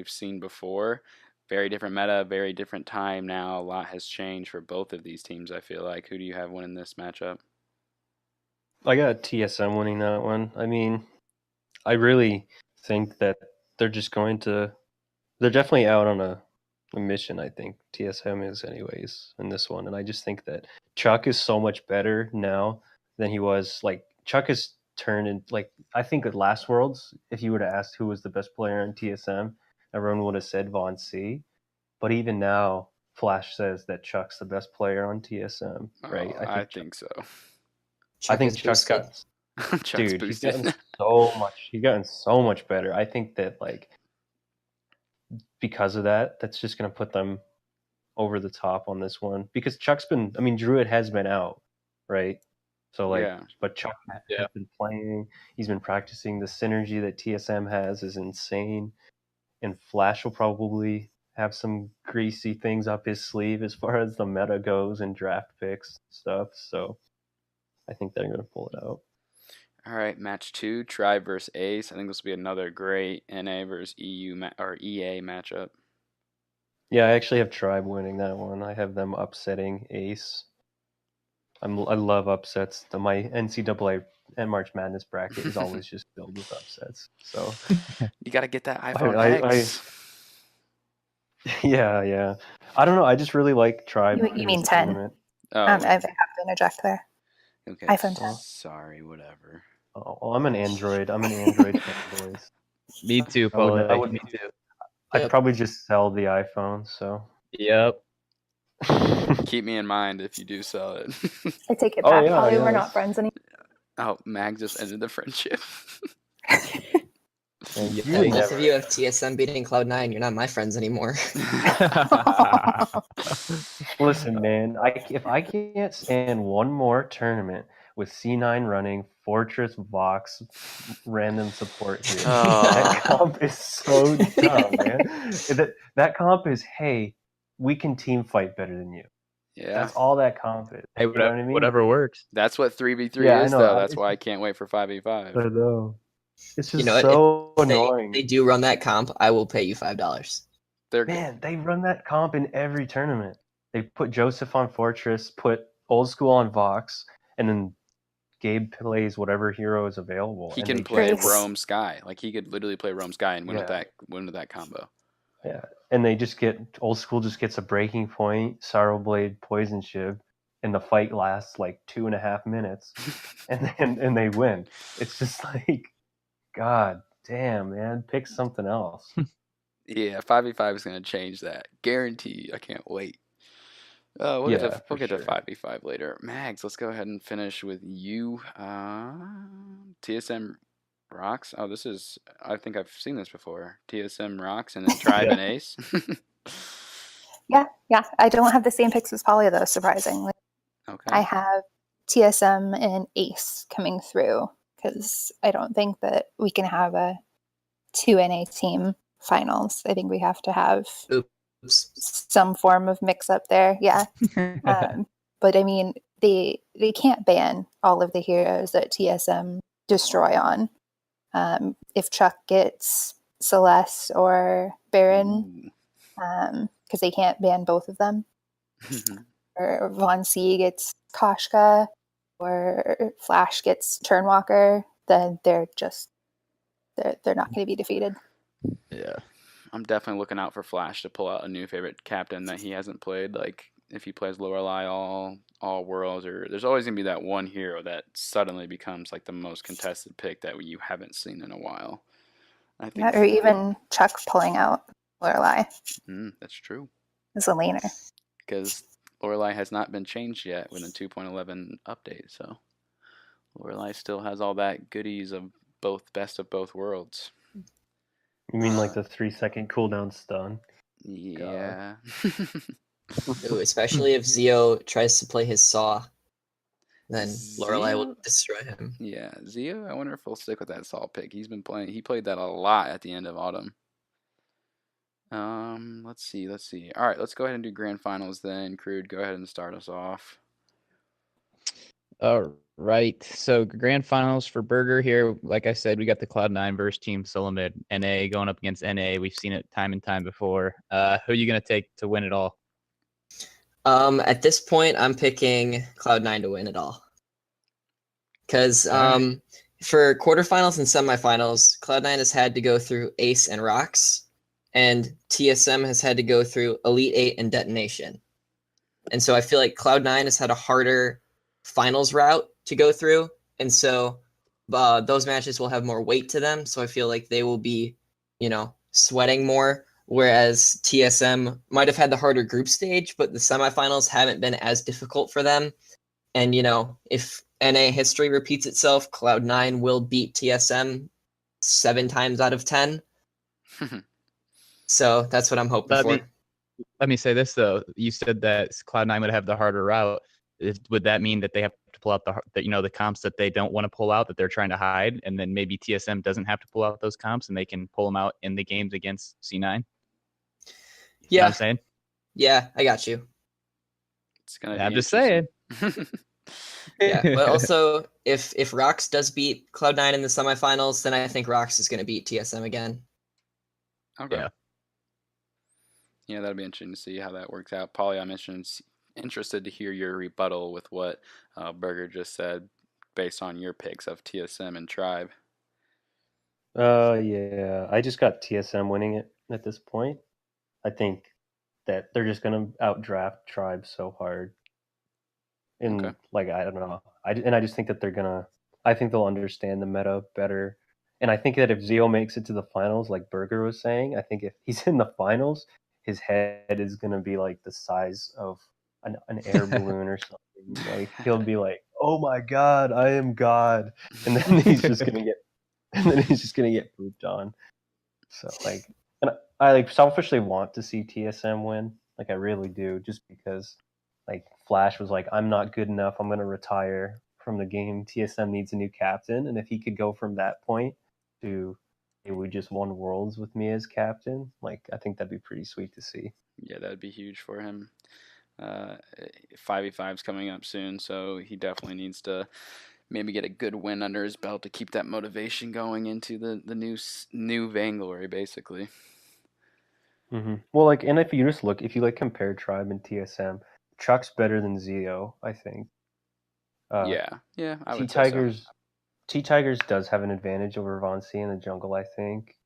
seen before. Very different meta, very different time now. A lot has changed for both of these teams, I feel like. Who do you have winning this matchup? I got TSM winning that one. I mean, I really think that they're definitely out on a mission I think TSM is anyways in this one. And I just think that Chuck is so much better now than he was. Like Chuck has turned in, like, I think at last Worlds, if you would have asked who was the best player on TSM, everyone would have said Von C. But even now, Flash says that Chuck's the best player on TSM, right? Oh, I think so. I think is Chuck's boosted. got Chuck's dude, he's boosted. gotten so much. He's gotten so much better. I think that like because of that, that's just gonna put them over the top on this one. Because Chuck's been, I mean, Druid has been out, right? So like, Yeah. but Chuck Yeah. has been playing. He's been practicing. The synergy that TSM has is insane. And Flash will probably have some greasy things up his sleeve as far as the meta goes and draft picks stuff. So I think they're gonna pull it out. All right, match 2, Tribe versus Ace. I think this will be another great NA versus or EA matchup. Yeah, I actually have Tribe winning that one. I have them upsetting Ace. I love upsets. My NCAA and March Madness bracket is always just filled with upsets. So You got to get that iPhone I X. yeah. I don't know. I just really like Tribe. You in mean this 10? tournament. Oh, I have to interject there. okay. iPhone 10. Sorry, whatever. Oh, well, I'm an Android. I'm an Android fanboy. Me too, I would- Pauly. I would- Me too. I'd Yep. probably just sell the iPhone. So Yep. Keep me in mind if you do sell it. I take it Oh, back, yeah, Pauly. We're yeah. not friends anymore. Oh, Maegz just ended the friendship. and Yeah, you would Both never. of you have TSM beating Cloud9. You're not my friends anymore. Listen, man. If I can't stand one more tournament with C9 running Fortress Vox random support here, that comp is so dumb, man. That comp is, hey, we can team fight better than you. Yeah, That's all that comp is. Hey, You know what I mean? whatever works. that's what 3v3 Yeah, I is, know. though. That's why I can't wait for 5v5. I know. It's just You know what? so If annoying. they do run that comp, I will pay you $5. They're Man, they run that comp in every tournament. They put Joseph on Fortress, put Old School on Vox, and then Gabe plays whatever hero is available. he and can they play Grace. Rome Sky. Like he could literally play Rome Sky and win with Yeah. that combo. Yeah, and they just get Old School just gets a breaking point, Sorrow Blade, Poison Shib, and the fight lasts like 2.5 minutes, and they win. It's just like, God damn, man, pick something else. Yeah, 5v5 is gonna change that. Guarantee. I can't wait. We'll get to for sure. 5v5 later. Maegz, let's go ahead and finish with you. TSM Rocks. Oh, this is. I think I've seen this before. TSM Rocks and then Tribe and Ace. Yeah. I don't have the same picks as Pauly, though, surprisingly. Okay. I have TSM and Ace coming through because I don't think that we can have a 2NA team finals. I think we have to have Oops. some form of mix up there. Yeah. But I mean, they can't ban all of the heroes that TSM destroy on. If Chuck gets Celeste or Baron, because they can't ban both of them, or Von C gets Koshka, or Flash gets Turnwalker, then they're not going to be defeated. Yeah. I'm definitely looking out for Flash to pull out a new favorite captain that he hasn't played. Like if he plays Lorelei all worlds, or there's always gonna be that one hero that suddenly becomes like the most contested pick that you haven't seen in a while. I think Yeah, or even Chuck pulling out Lorelei that's true, as a laner. because Lorelei has not been changed yet with a 2.11 update, so Lorelei still has all that goodies of best of both worlds. You mean like the 3-second cooldown stun? Yeah. Ooh, especially if Zio tries to play his Saw, then Lorelei will Zio? destroy him. Yeah, Zio, I wonder if he'll stick with that Saul pick. He played that a lot at the end of autumn. Let's see. All right, let's go ahead and do grand finals then. Crude, go ahead and start us off. All right. So grand finals for Burger here. Like I said, we got the Cloud9 versus Team Solomid NA going up against NA. We've seen it time and time before. Who are you gonna take to win it all? At this point, I'm picking Cloud9 to win it all. Because for quarterfinals and semifinals, Cloud9 has had to go through Ace and Rocks, and TSM has had to go through Elite 8 and Detonation. And so I feel like Cloud9 has had a harder finals route to go through. And so those matches will have more weight to them. So I feel like they will be, sweating more. Whereas TSM might have had the harder group stage, but the semifinals haven't been as difficult for them. And, if NA history repeats itself, Cloud9 will beat TSM 7 times out of 10. So that's what I'm hoping for. Let me say this though. You said that Cloud9 would have the harder route. Would that mean that they have to pull out the comps that they don't want to pull out, that they're trying to hide, and then maybe TSM doesn't have to pull out those comps and they can pull them out in the games against C9? Yeah, you know what I'm saying. Yeah, I got you. It's gonna. I'm just saying. Yeah, but also if Rox does beat Cloud9 in the semifinals, then I think Rox is going to beat TSM again. Okay. Yeah, that'll be interesting to see how that works out. Pauly, I'm interested to hear your rebuttal with what Burger just said, based on your picks of TSM and Tribe. Yeah, I just got TSM winning it at this point. I think that they're just gonna outdraft Tribe so hard. And Okay. I don't know. I just think that I think they'll understand the meta better. And I think that if Zio makes it to the finals, like Burger was saying, I think if he's in the finals, his head is gonna be like the size of an air balloon or something. Like he'll be like, "Oh my God, I am God," and then he's just gonna get pooped on. So and I selfishly want to see TSM win. Like I really do, just because Flash was like, "I'm not good enough. I'm gonna retire from the game. TSM needs a new captain," and if he could go from that point to we just won Worlds with me as captain, I think that'd be pretty sweet to see. Yeah, that'd be huge for him. 5v5's coming up soon, so he definitely needs to maybe get a good win under his belt to keep that motivation going into the new Vainglory, basically. Mm-hmm. Well, and if you compare Tribe and TSM, Chuck's better than Zio, I think. Yeah, I would say so. T-Tigers does have an advantage over Vonsi in the jungle, I think.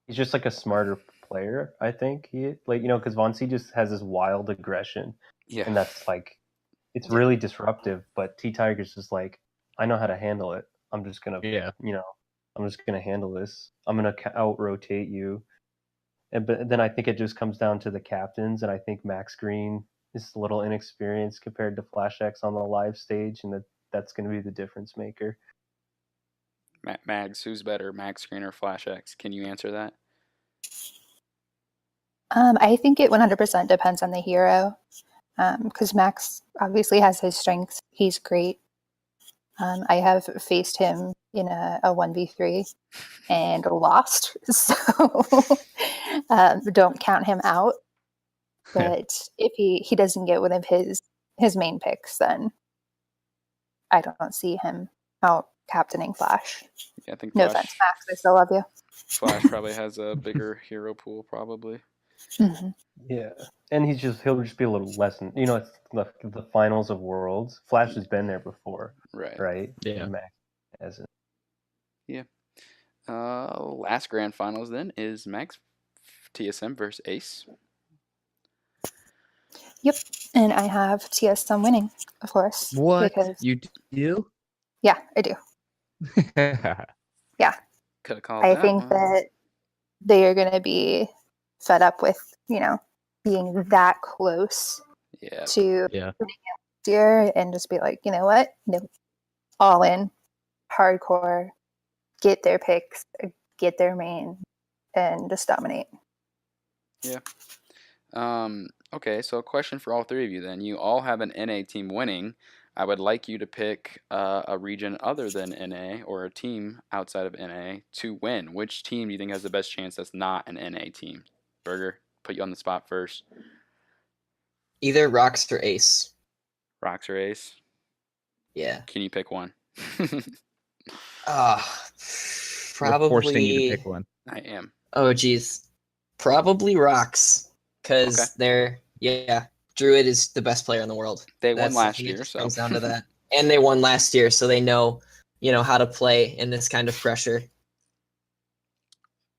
He's just a smarter player, I think. Because Vonsi just has this wild aggression. Yeah. And that's it's really disruptive, but T-Tigers is I know how to handle it. I'm just going to, I'm just going to handle this. I'm going to out-rotate you. But then I think it just comes down to the captains, and I think Max Green is a little inexperienced compared to Flash X on the live stage, and that's going to be the difference maker. Maegz, who's better, Max Green or Flash X? Can you answer that? I think it 100% depends on the hero, because Max obviously has his strengths. He's great. I have faced him in a 1v3 and lost, so don't count him out. But if he doesn't get one of his main picks, then I don't see him out captaining Flash. Yeah, I think no offense, Max. I still love you. Flash probably has a bigger hero pool, probably. Mm-hmm. Yeah, and he'll just be a little less. It's the finals of Worlds. Flash has been there before, right? Yeah, and Max hasn't. Yeah. Last grand finals then is Maegz TSM versus Ace. Yep, and I have TSM winning, of course. What? Because... You do? Yeah, I do. Yeah. Could have called I that think one. that they are going to be fed up with, being that close to winning it this year, and just be like, you know what? No, all in, hardcore, get their picks, get their main, and just dominate. Yeah. Okay, so a question for all three of you then. You all have an NA team winning. I would like you to pick a region other than NA or a team outside of NA to win. Which team do you think has the best chance that's not an NA team? Burger, put you on the spot first. Either Rox or Ace. Rox or Ace? Yeah. Can you pick one? Probably. We're forcing you to pick one. I am. Oh, geez. Probably Rox. Because Druid is the best player in the world. They won last year, so. Comes down to that. And they won last year, so they know, how to play in this kind of pressure.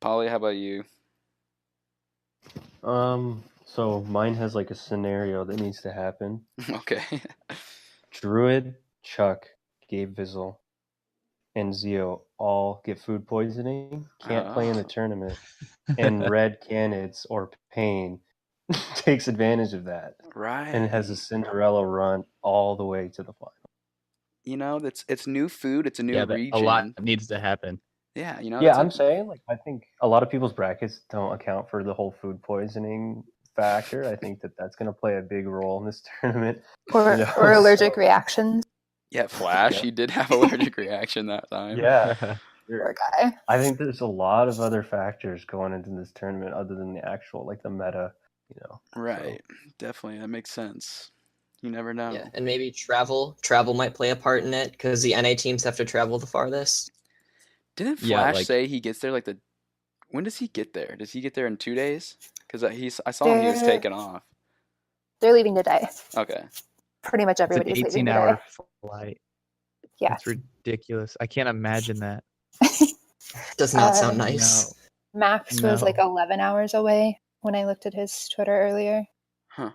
Pauly, how about you? So mine has like a scenario that needs to happen. Okay. Druid, Chuck, Gabe Vizzle, and Zio all get food poisoning, can't play in the Oh. tournament, and Red Canids or Pain takes advantage of that Right. and has a Cinderella run all the way to the final. You know, it's new food. It's a new Yeah, but region. a lot needs to happen. Yeah, you know. Yeah, it's I'm saying, like, I think a lot of people's brackets don't account for the whole food poisoning factor. I think that that's going to play a big role in this tournament. Or you know, or allergic so- reactions. Yeah, Flash. Yeah. He did have allergic reaction that time. Yeah, Poor guy. I think there's a lot of other factors going into this tournament other than the actual, like, the meta, you know. Right. Definitely. That makes sense. You never know. Yeah, and maybe travel might play a part in it because the NA teams have to travel the farthest. Didn't Yeah, Flash like- say he gets there like the? When does he get there? Does he get there in 2 days? Because I saw him. He was They're- taking off. They're leaving today. Okay. Pretty much It's an everybody's leaving 18-hour today. flight. Yeah. That's ridiculous. I can't imagine that. Does not sound Um, nice. Max was like No. 11 hours away when I looked at his Twitter earlier. Huh.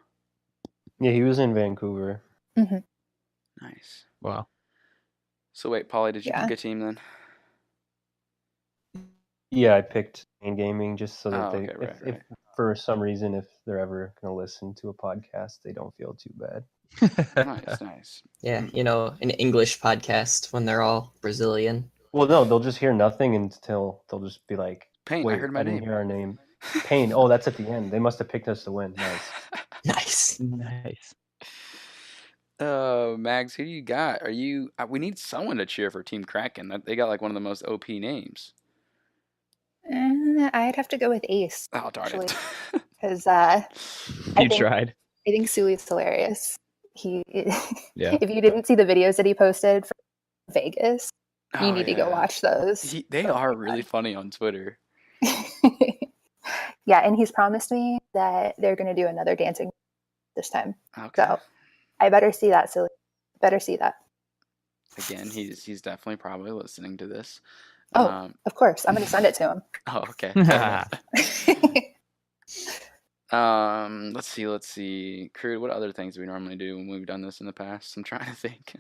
Yeah, he was in Vancouver. Nice. Wow. So wait, Pauly, did you Yeah. pick a team then? Yeah, I picked Main Gaming just so that Oh, they, okay, right, if for some reason, if they're ever going to listen to a podcast, they don't feel too bad. Nice, nice. Yeah, you know, an English podcast when they're all Brazilian. Well, no, they'll just hear nothing until they'll just be like, Pain, wait, I heard my didn't name. hear our name. Pain. Oh, that's at the end. They must have picked us to win. Nice. Nice. Nice. Mags, who do you got? Are you? We need someone to cheer for Team Kraken. They got like one of the most OP names. I'd have to go with Ace Oh darn actually, it! because You tried. I think Suli's hilarious. He, Yeah. if you didn't see the videos that he posted for Vegas, you Oh, need to go yeah. watch those. They are really funny on Twitter. Yeah, and he's promised me that they're going to do another dancing this time. Okay. So I better see that, Silly. Better see that. Again, he's definitely probably listening to this. Oh, of course. I'm going to send it to him. Oh, okay. Let's see. Crude, what other things do we normally do when we've done this in the past? I'm trying to think.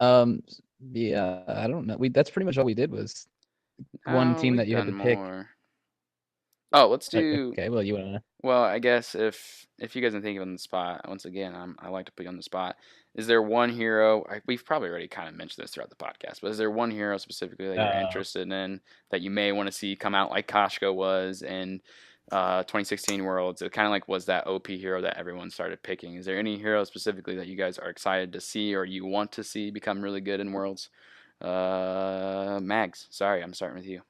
Yeah, I don't know. That's pretty much all we did was one team we've that you had to done pick. more. Oh, let's do. Okay, well, you want to? Well, I guess if you guys are thinking on the spot, once again, I like to put you on the spot. Is there one hero? We've probably already kind of mentioned this throughout the podcast, but is there one hero specifically that you're interested in that you may want to see come out like Koshko was in 2016 Worlds? It kind of like was that OP hero that everyone started picking. Is there any hero specifically that you guys are excited to see or you want to see become really good in Worlds? Mags, sorry, I'm starting with you.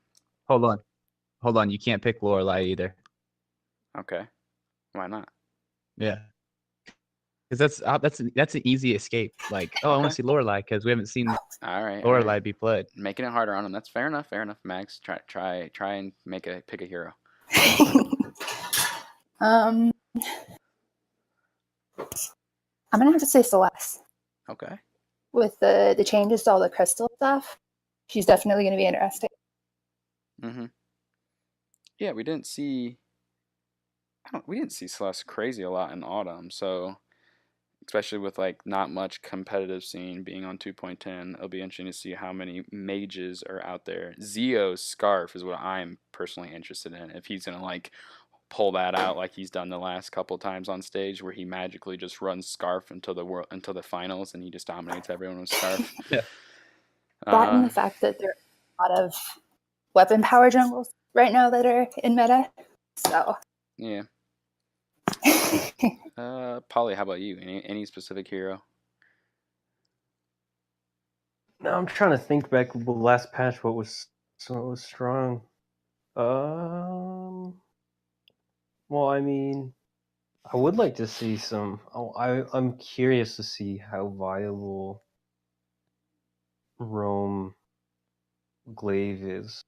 Hold on. You can't pick Lorelei either. Okay, why not? Yeah. Because that's an easy escape. Like, oh, I want to see Lorelei because we haven't seen All right, Lorelei be played. making it harder on them. That's fair enough. Mags, try and pick a hero. I'm going to have to say Celeste. Okay. With the changes to all the crystal stuff, she's definitely going to be interesting. Mm-hmm. Yeah, we didn't see Celeste crazy a lot in autumn, so especially with like not much competitive scene being on 2.10, it'll be interesting to see how many mages are out there. Zio's scarf is what I'm personally interested in. If he's gonna like pull that out like he's done the last couple times on stage, where he magically just runs scarf until the finals and he just dominates everyone with scarf. Yeah. That and the fact that there are a lot of weapon power jungles right now that are in meta. So Yeah. Pauly, how about you? Any specific hero? No, I'm trying to think back the last patch. What was strong? Well, I mean, I would like to see some. I'm curious to see how viable Rome Glaive is.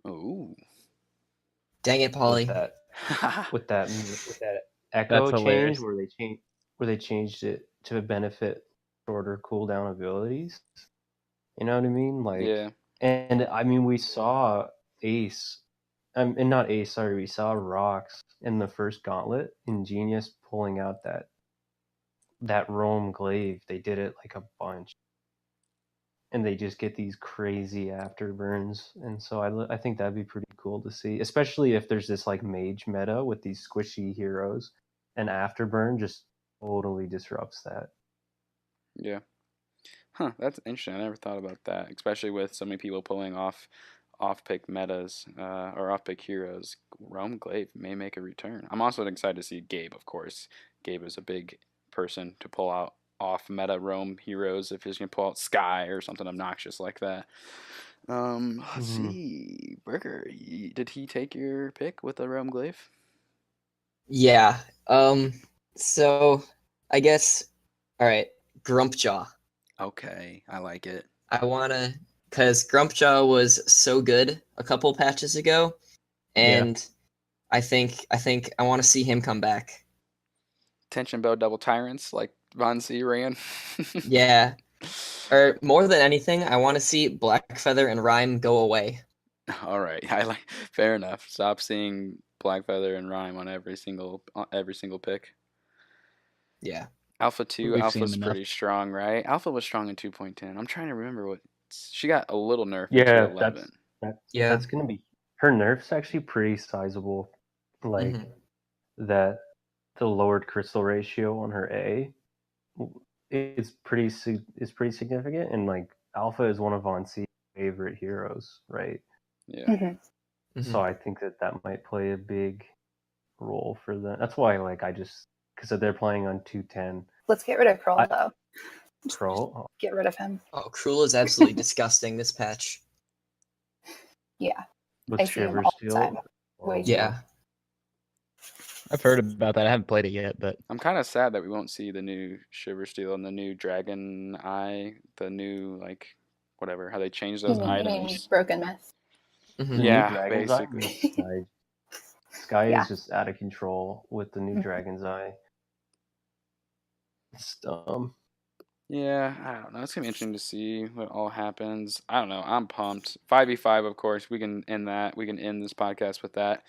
Ooh. Dang it, Pauly. With that echo That's change hilarious. where they changed it to benefit shorter cooldown abilities. You know what I mean? Like, Yeah. and I mean we saw Ace. And not Ace, sorry, we saw Rocks in the first gauntlet. Ingenious pulling out that Roam Glaive. They did it like a bunch. And they just get these crazy afterburns. And so I think that'd be pretty cool to see. Especially if there's this like mage meta with these squishy heroes. And afterburn just totally disrupts that. Yeah. Huh, that's interesting. I never thought about that, especially with so many people pulling off-pick metas or off-pick heroes. Rome Glaive may make a return. I'm also excited to see Gabe, of course. Gabe is a big person to pull out off-meta Rome heroes if he's going to pull out Sky or something obnoxious like that. Let's see. Burger, did he take your pick with the Rome Glaive? Yeah. So I guess, all right, Grumpjaw. Okay, I like it. I wanna, cause Grumpjaw was so good a couple patches ago, and I think I want to see him come back. Tension bow double tyrants like Von C ran. Yeah. Or more than anything, I want to see Blackfeather and Rhyme go away. All right, I like. Fair enough. Stop seeing Blackfeather and Rhyme on every single pick. Yeah. Alpha 2, We've Alpha's seen pretty strong, right? Alpha was strong in 2.10. I'm trying to remember what she got a little nerf in Yeah, 2.11. that's gonna be her nerf's actually pretty sizable. Like that, the lowered crystal ratio on her A is pretty significant, and like Alpha is one of Von C's favorite heroes, right? Yeah. So I think that might play a big role for them. That's why because they're playing on 210. Let's get rid of Kroll, though. Pro. Get rid of him. Oh, Cruel is absolutely disgusting this patch. Yeah. With I see him Shiver all the Steel. time. Way too Yeah. I've heard about that. I haven't played it yet, but I'm kind of sad that we won't see the new Shiver Steel and the new Dragon Eye, the new whatever, how they changed those You mean items. Broken Myth. The new Yeah, Dragon's Eye basically. makes Sky Yeah. is just out of control with the new Dragon's Eye. It's dumb. Yeah, I don't know. It's gonna be interesting to see what all happens. I don't know. I'm pumped. 5v5, of course. We can end that. We can end this podcast with that.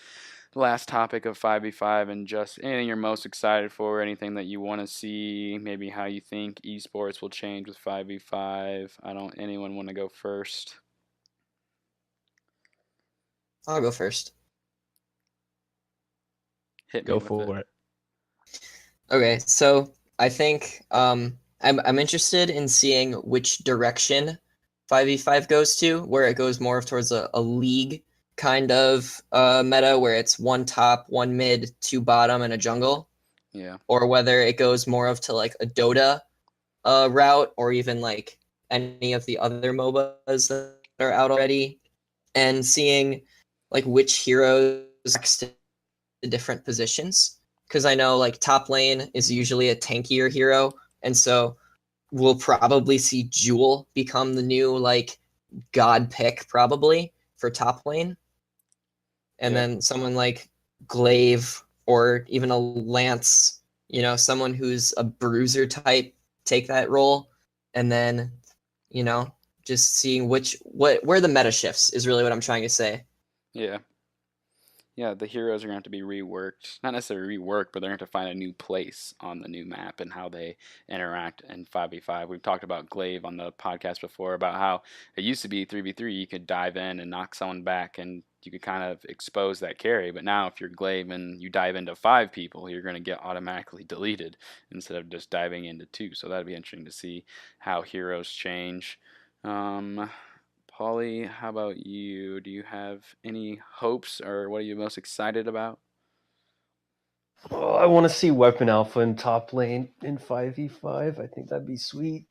The last topic of 5v5 and just anything you're most excited for, anything that you want to see, maybe how you think esports will change with 5v5. Anyone want to go first? I'll go first. Hit me go with for it. Okay, so I think I'm interested in seeing which direction 5v5 goes to, where it goes more towards a league kind of meta where it's one top, one mid, two bottom, and a jungle. Yeah. Or whether it goes more of to like a Dota route, or even like any of the other MOBAs that are out already, and seeing like which heroes next to the different positions. Because I know like top lane is usually a tankier hero, and so we'll probably see Jewel become the new like god pick probably for top lane. And then someone like Glaive or even a Lance, someone who's a bruiser type, take that role. And then, just seeing where the meta shifts is really what I'm trying to say. Yeah. Yeah, the heroes are going to have to be reworked. Not necessarily reworked, but they're going to have to find a new place on the new map and how they interact in 5v5. We've talked about Glaive on the podcast before, about how it used to be 3v3. You could dive in and knock someone back, and you could kind of expose that carry. But now if you're Glaive and you dive into 5 people, you're going to get automatically deleted instead of just diving into 2. So that'd be interesting to see how heroes change. Pauly, how about you? Do you have any hopes, or what are you most excited about? Oh, I want to see Weapon Alpha in top lane in 5v5. I think that'd be sweet.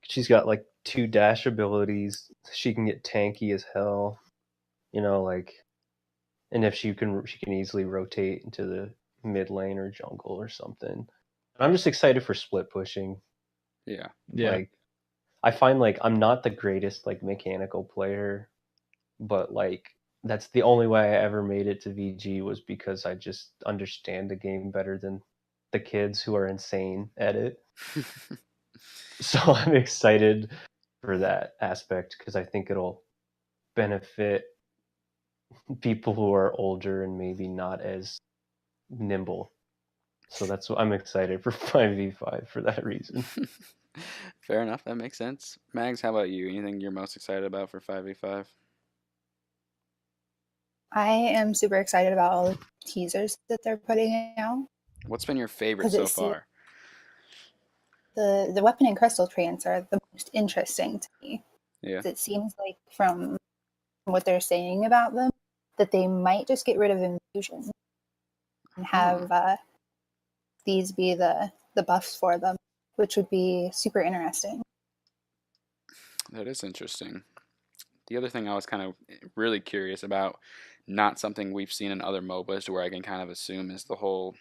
She's got like 2 dash abilities. She can get tanky as hell. And if she can easily rotate into the mid lane or jungle or something. I'm just excited for split pushing. Yeah. Like, I find like I'm not the greatest like mechanical player, but like that's the only way I ever made it to VG was because I just understand the game better than the kids who are insane at it. So I'm excited for that aspect because I think it'll benefit people who are older and maybe not as nimble. So that's what I'm excited for 5v5 for that reason. Fair enough. That makes sense. Mags, how about you? Anything you're most excited about for 5v5? I am super excited about all the teasers that they're putting out. What's been your favorite 'Cause so it's far? The weapon and crystal trains are the most interesting to me. Yeah. 'Cause it seems like from what they're saying about them that they might just get rid of infusion and have these be the buffs for them, which would be super interesting. That is interesting. The other thing I was kind of really curious about, not something we've seen in other MOBAs, where I can kind of assume is the whole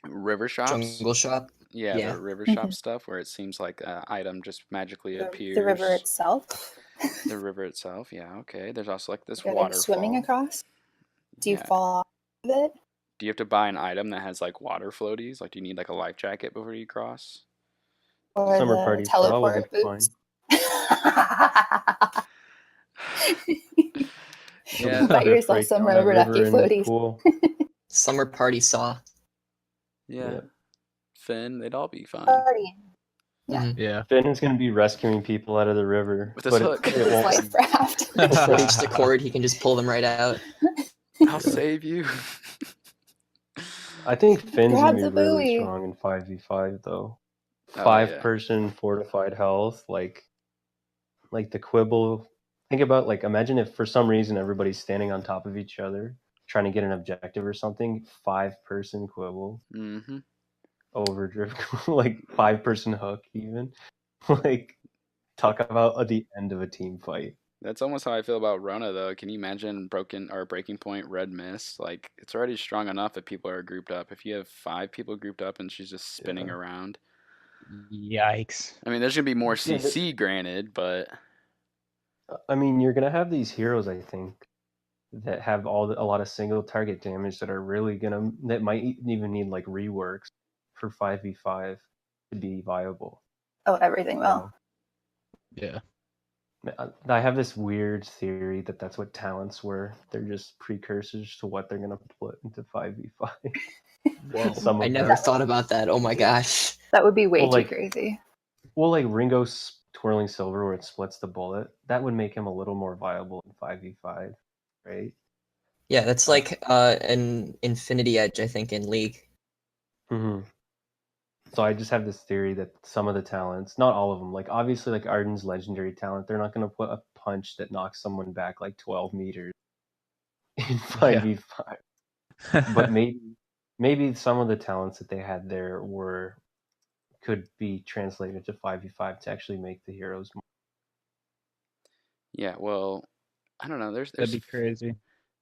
river shops. Jungle shop. Yeah, Yeah. the river shop stuff, where it seems like an item just magically appears. The river itself. The river itself, yeah, okay. There's also like this You're waterfall. like swimming across. Do you Yeah. fall off of it? Do you have to buy an item that has like water floaties? Like, do you need like a life jacket before you cross? Or Summer the party style will teleport be fine. boots? Yeah. Buy yourself Break some down that rubber ducky river in the floaties. pool. Summer party saw. Yeah. Yeah. Finn, they'd all be fine. Party. Yeah. Mhm. Yeah. Finn is going to be rescuing people out of the river. With his but hook. It His won't life raft. He'll reach the cord, he can just pull them right out. I'll save you. I think Finn's Grab going to the be really buoy. strong in 5v5, though. Oh, Five-person fortified health, like the Quibble. Think about, like, imagine if for some reason everybody's standing on top of each other, trying to get an objective or something. 5-person Quibble. Mm-hmm. Overdrift, like 5-person hook, even. Like, talk about the end of a team fight. That's almost how I feel about Rona, though. Can you imagine breaking point red mist? Like, it's already strong enough that people are grouped up. If you have 5 people grouped up and she's just spinning Yeah. around, Yikes. I mean, there's gonna be more Yeah, CC, granted, but I mean, you're gonna have these heroes, I think, that have a lot of single target damage that are really that might even need like reworks for 5v5 to be viable. Oh, everything will. Yeah. I have this weird theory that that's what talents were. They're just precursors to what they're gonna put into 5v5. Whoa. Some I of never them. thought about that. Oh my gosh. That would be way Well, too like- crazy. Well, like Ringo's twirling silver where it splits the bullet, that would make him a little more viable in 5v5, right? Yeah, that's like an Infinity Edge, I think, in League. Mm-hmm. So I just have this theory that some of the talents, not all of them, like obviously like Arden's legendary talent, they're not going to put a punch that knocks someone back like 12 meters in 5v5. But maybe some of the talents that they had there could be translated to 5v5 to actually make the heroes more. yeah, well, I don't know. That'd be crazy.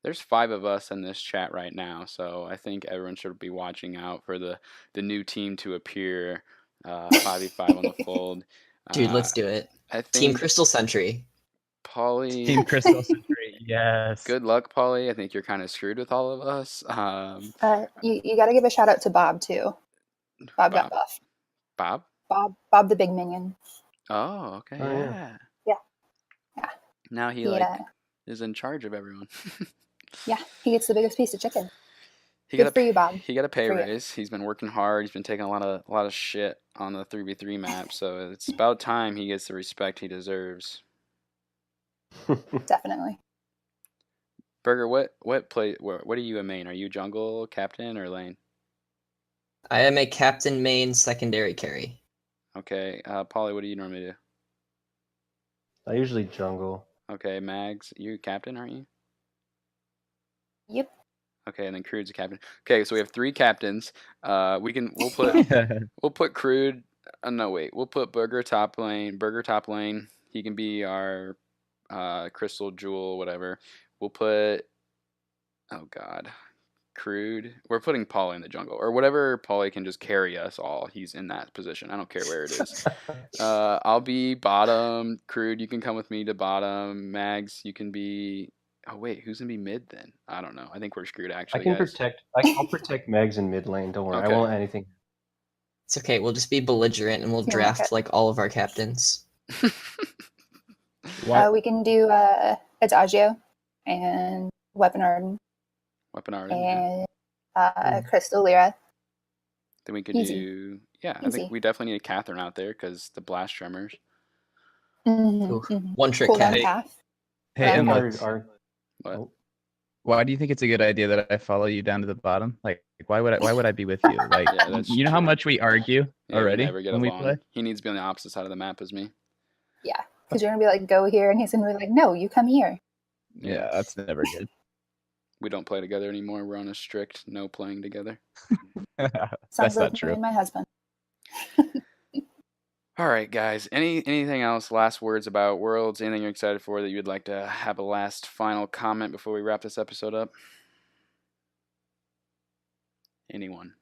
There's 5 of us in this chat right now, so I think everyone should be watching out for the new team to appear 5v5 on the fold. Dude, let's do it. I think Team Crystal Sentry. Pauly. Team Crystal Century. Yes. Good luck, Pauly. I think you're kind of screwed with all of us. You got to give a shout out to Bob too. Bob got buff. Bob? Bob the big minion. Oh, okay. Oh, yeah. Yeah. Yeah. Now he is in charge of everyone. Yeah, he gets the biggest piece of chicken. He Good got for you, Bob. He got a pay For you. raise. He's been working hard. He's been taking a lot of shit on the 3v3 map, so it's about time he gets the respect he deserves. Definitely. Burger, what are you a main? Are you jungle, captain, or lane? I am a captain main secondary carry. Okay, Pauly, what do you normally do? I usually jungle. Okay, Mags, you captain, aren't you? Yep. Okay, and then Crude's a captain. Okay, so we have 3 captains. We'll put Crude. No, wait. We'll put Burger top lane. Burger top lane. He can be our Crystal Jewel, whatever. We'll put. Oh God, Crude. We're putting Pauly in the jungle or whatever. Pauly can just carry us all. He's in that position. I don't care where it is. I'll be bottom. Crude, you can come with me to bottom. Mags, you can be. Oh wait, who's gonna be mid then? I don't know. I think we're screwed actually. I'll protect Maegz in mid lane. Don't worry, Okay. I won't anything. It's okay, we'll just be belligerent and we'll Yeah, draft okay. like all of our captains. Why? We can do it's Agio and Weapon Arden Weapon Arden. Yeah. and Crystal Lyra. Then we could Easy. do. Yeah, I Easy. think we definitely need a Catherine out there because the blast drummers. Ooh, one trick Cooldown cat. path. Hey, Right. Endless. What? Oh, Why do you think it's a good idea that I follow you down to the bottom? Like, why would I be with you? Like, Yeah, that's you know how true. much we argue Yeah, already we never get when we along. play? He needs to be on the opposite side of the map as me. Yeah, because you're gonna be like, go here, and he's gonna be like, no, you come here. Yeah, that's never good. We don't play together anymore. We're on a strict no playing together. Sounds That's like not true. me and my husband. All right, guys. Anything else? Last words about Worlds? Anything you're excited for that you'd like to have a last final comment before we wrap this episode up? Anyone?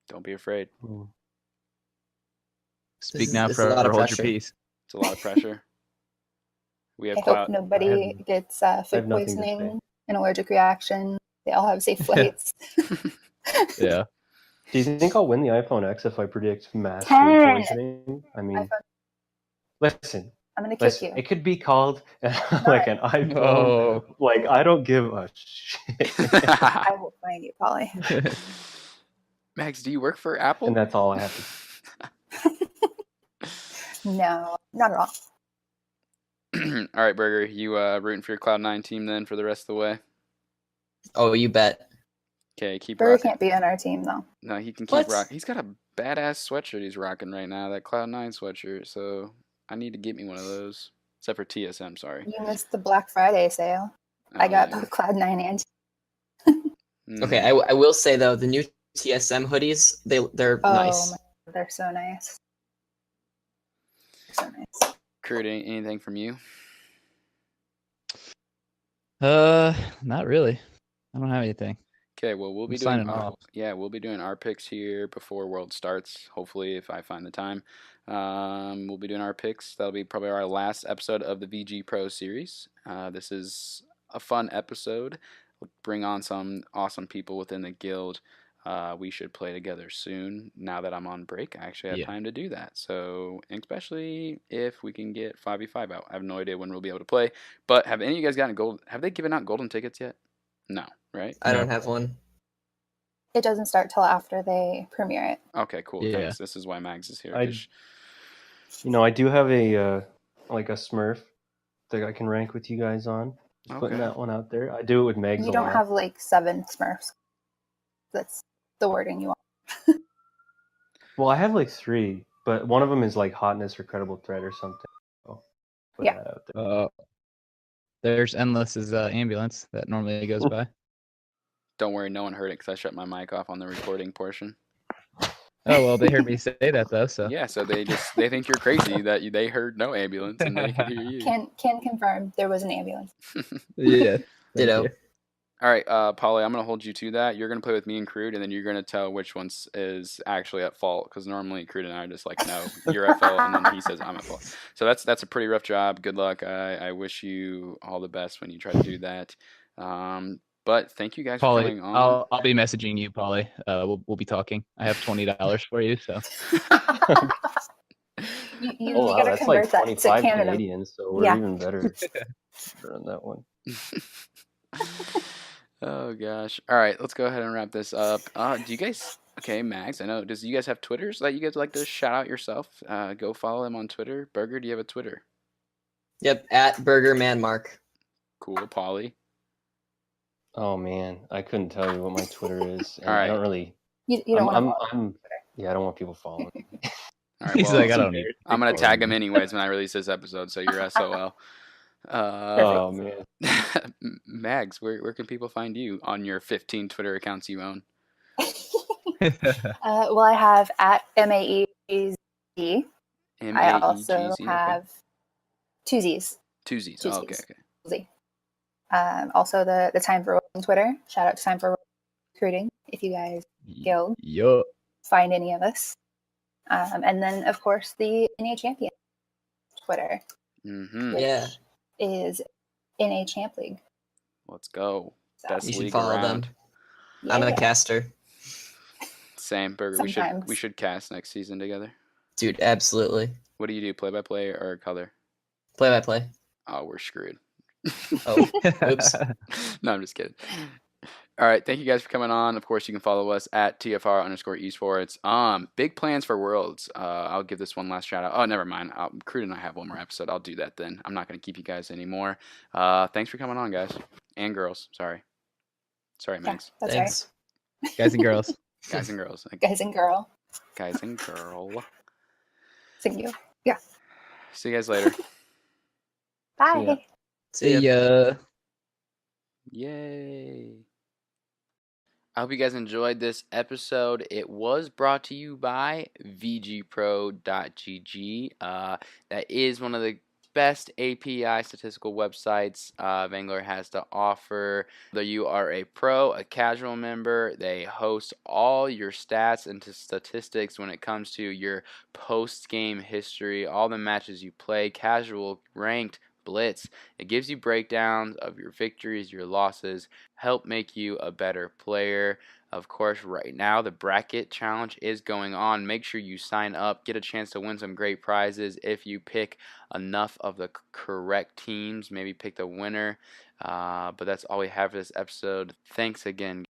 Don't be afraid. Speak is- now, this is a lot forever of hold your pressure. peace. It's a lot of pressure. We have I Cloud. hope nobody gets have food nothing to say. poisoning, an allergic reaction. They all have safe flights. Yeah. do you think I'll win the iPhone X if I predict mass 10. food poisoning? I mean, iPhone, listen, I'm gonna kick listen. you. It could be called like an iPhone. Oh. Like, I don't give a shit. I will find you, Pauly. Maegz, do you work for Apple? And that's all I have to say. No, not at all. All right, Burger. You rooting for your Cloud9 team then for the rest of the way? Oh, you bet. Okay, keep Burger rocking. can't be on our team though. No, he can keep What? rocking. He's got a badass sweatshirt he's rocking right now, that Cloud9 sweatshirt. So I need to get me one of those. Except for TSM, sorry. You missed the Black Friday sale. I Oh, got yeah. both Cloud9 and Okay, Mhm. I will say though, the new TSM hoodies, they're nice. my God, they're so nice. So nice. Crude, anything from you? Not really. I don't have anything. Okay, well we'll be I'm doing signing off. we'll be doing our picks here before World starts. Hopefully, if I find the time, we'll be doing our picks. That'll be probably our last episode of the VGPRO series. This is a fun episode. We'll bring on some awesome people within the guild. We should play together soon. Now that I'm on break, I actually have Yeah. time to do that. So, especially if we can get 5v5 out. I have no idea when we'll be able to play. But have any of you guys gotten gold? Have they given out golden tickets yet? No, right? I don't have one. It doesn't start till after they premiere it. Okay, cool. Yeah. Thanks. This is why Maegz is here. I do have a like a Smurf that I can rank with you guys on. Just putting Okay. that one out there. I do it with Maegz You a don't lot. have like 7 Smurfs. That's the wording you want. Well, I have like 3, but one of them is like hotness or credible threat or something. So put Yeah. that out there. There's Endless's ambulance that normally goes by. Don't worry, no one heard it because I shut my mic off on the recording portion. Oh well, they heard me say that though. So Yeah, so they think you're crazy that they heard no ambulance and they could hear you. Can confirm there was an ambulance. yeah. Thank Ditto. you. All right, Pauly, I'm gonna hold you to that. You're gonna play with me and Crude, and then you're gonna tell which one is actually at fault. Because normally Crude and I are just like, no, you're at fault, and then he says I'm at fault. So that's a pretty rough job. Good luck. I wish you all the best when you try to do that. But thank you guys for Pauly, coming on. I'll be messaging you, Pauly. We'll be talking. I have $20 for you. So You Oh wow, gotta that's convert like that to 25 Canada. Canadian, so we're Yeah. even better on that one. Oh gosh. All right, let's go ahead and wrap this up. Do you guys? Okay, Maegz. I know. Does you guys have Twitters that you guys like to shout out yourself? Go follow them on Twitter. Burger, do you have a Twitter? Yep, at BurgerManMark. Cool, Pauly. Oh man, I couldn't tell you what my Twitter is. And All right. I don't really. You don't want Yeah, I don't want people following me. All right, he's well, like, I don't need. I'm gonna tag him anyways when I release this episode, so you're SOL. Oh man. Maegz, where can people find you on your 15 Twitter accounts you own? well, I have at MAEGZ. I also MAEGZ, have two Z's. Two Z's. two Oh, okay, Z's. okay. Z. Also the Time for Rolling Twitter. Shout out to Time for Recruiting if you guys guild Yo. find any of us. And then of course the NA Champion Twitter Mm-hmm. Yeah, is NA Champ League. Let's go. So, Best you should league follow around. them. I'm a yeah. caster. Same, Burger. We Sometimes. should cast next season together. Dude, absolutely. What do you do? Play by play or color? Play by play. Oh, we're screwed. Oh, oops. No, I'm just kidding. All right, thank you guys for coming on. Of course, you can follow us at TFR_esports. Big plans for Worlds. I'll give this one last shout out. Oh, never mind. Crude and I have one more episode. I'll do that then. I'm not going to keep you guys anymore. Thanks for coming on, guys. And girls. Sorry, Maegz. That's Thanks. Guys and girls. Guys and girls. right. Guys and girl. Guys and girl. Thank you. Yeah. See you guys later. Bye. ya. See ya. ya. Yay. I hope you guys enjoyed this episode. It was brought to you by VGPRO.gg. That is one of the best API statistical websites Vainglory has to offer. Whether you are a pro, a casual member, they host all your stats and statistics when it comes to your post-game history, all the matches you play, casual, ranked, blitz. It gives you breakdowns of your victories, your losses, help make you a better player. Of course, right now the bracket challenge is going on. Make sure you sign up, get a chance to win some great prizes if you pick enough of the correct teams, maybe pick the winner. But that's all we have for this episode. Thanks again.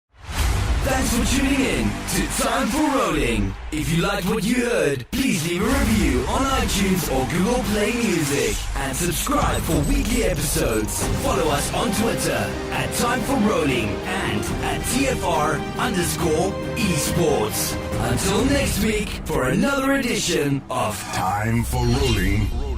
Thanks for tuning in to Time for Rolling. If you liked what you heard, please leave a review on iTunes or Google Play Music and subscribe for weekly episodes. Follow us on Twitter at Time for Rolling and at TFR_esports. Until next week for another edition of Time for rolling.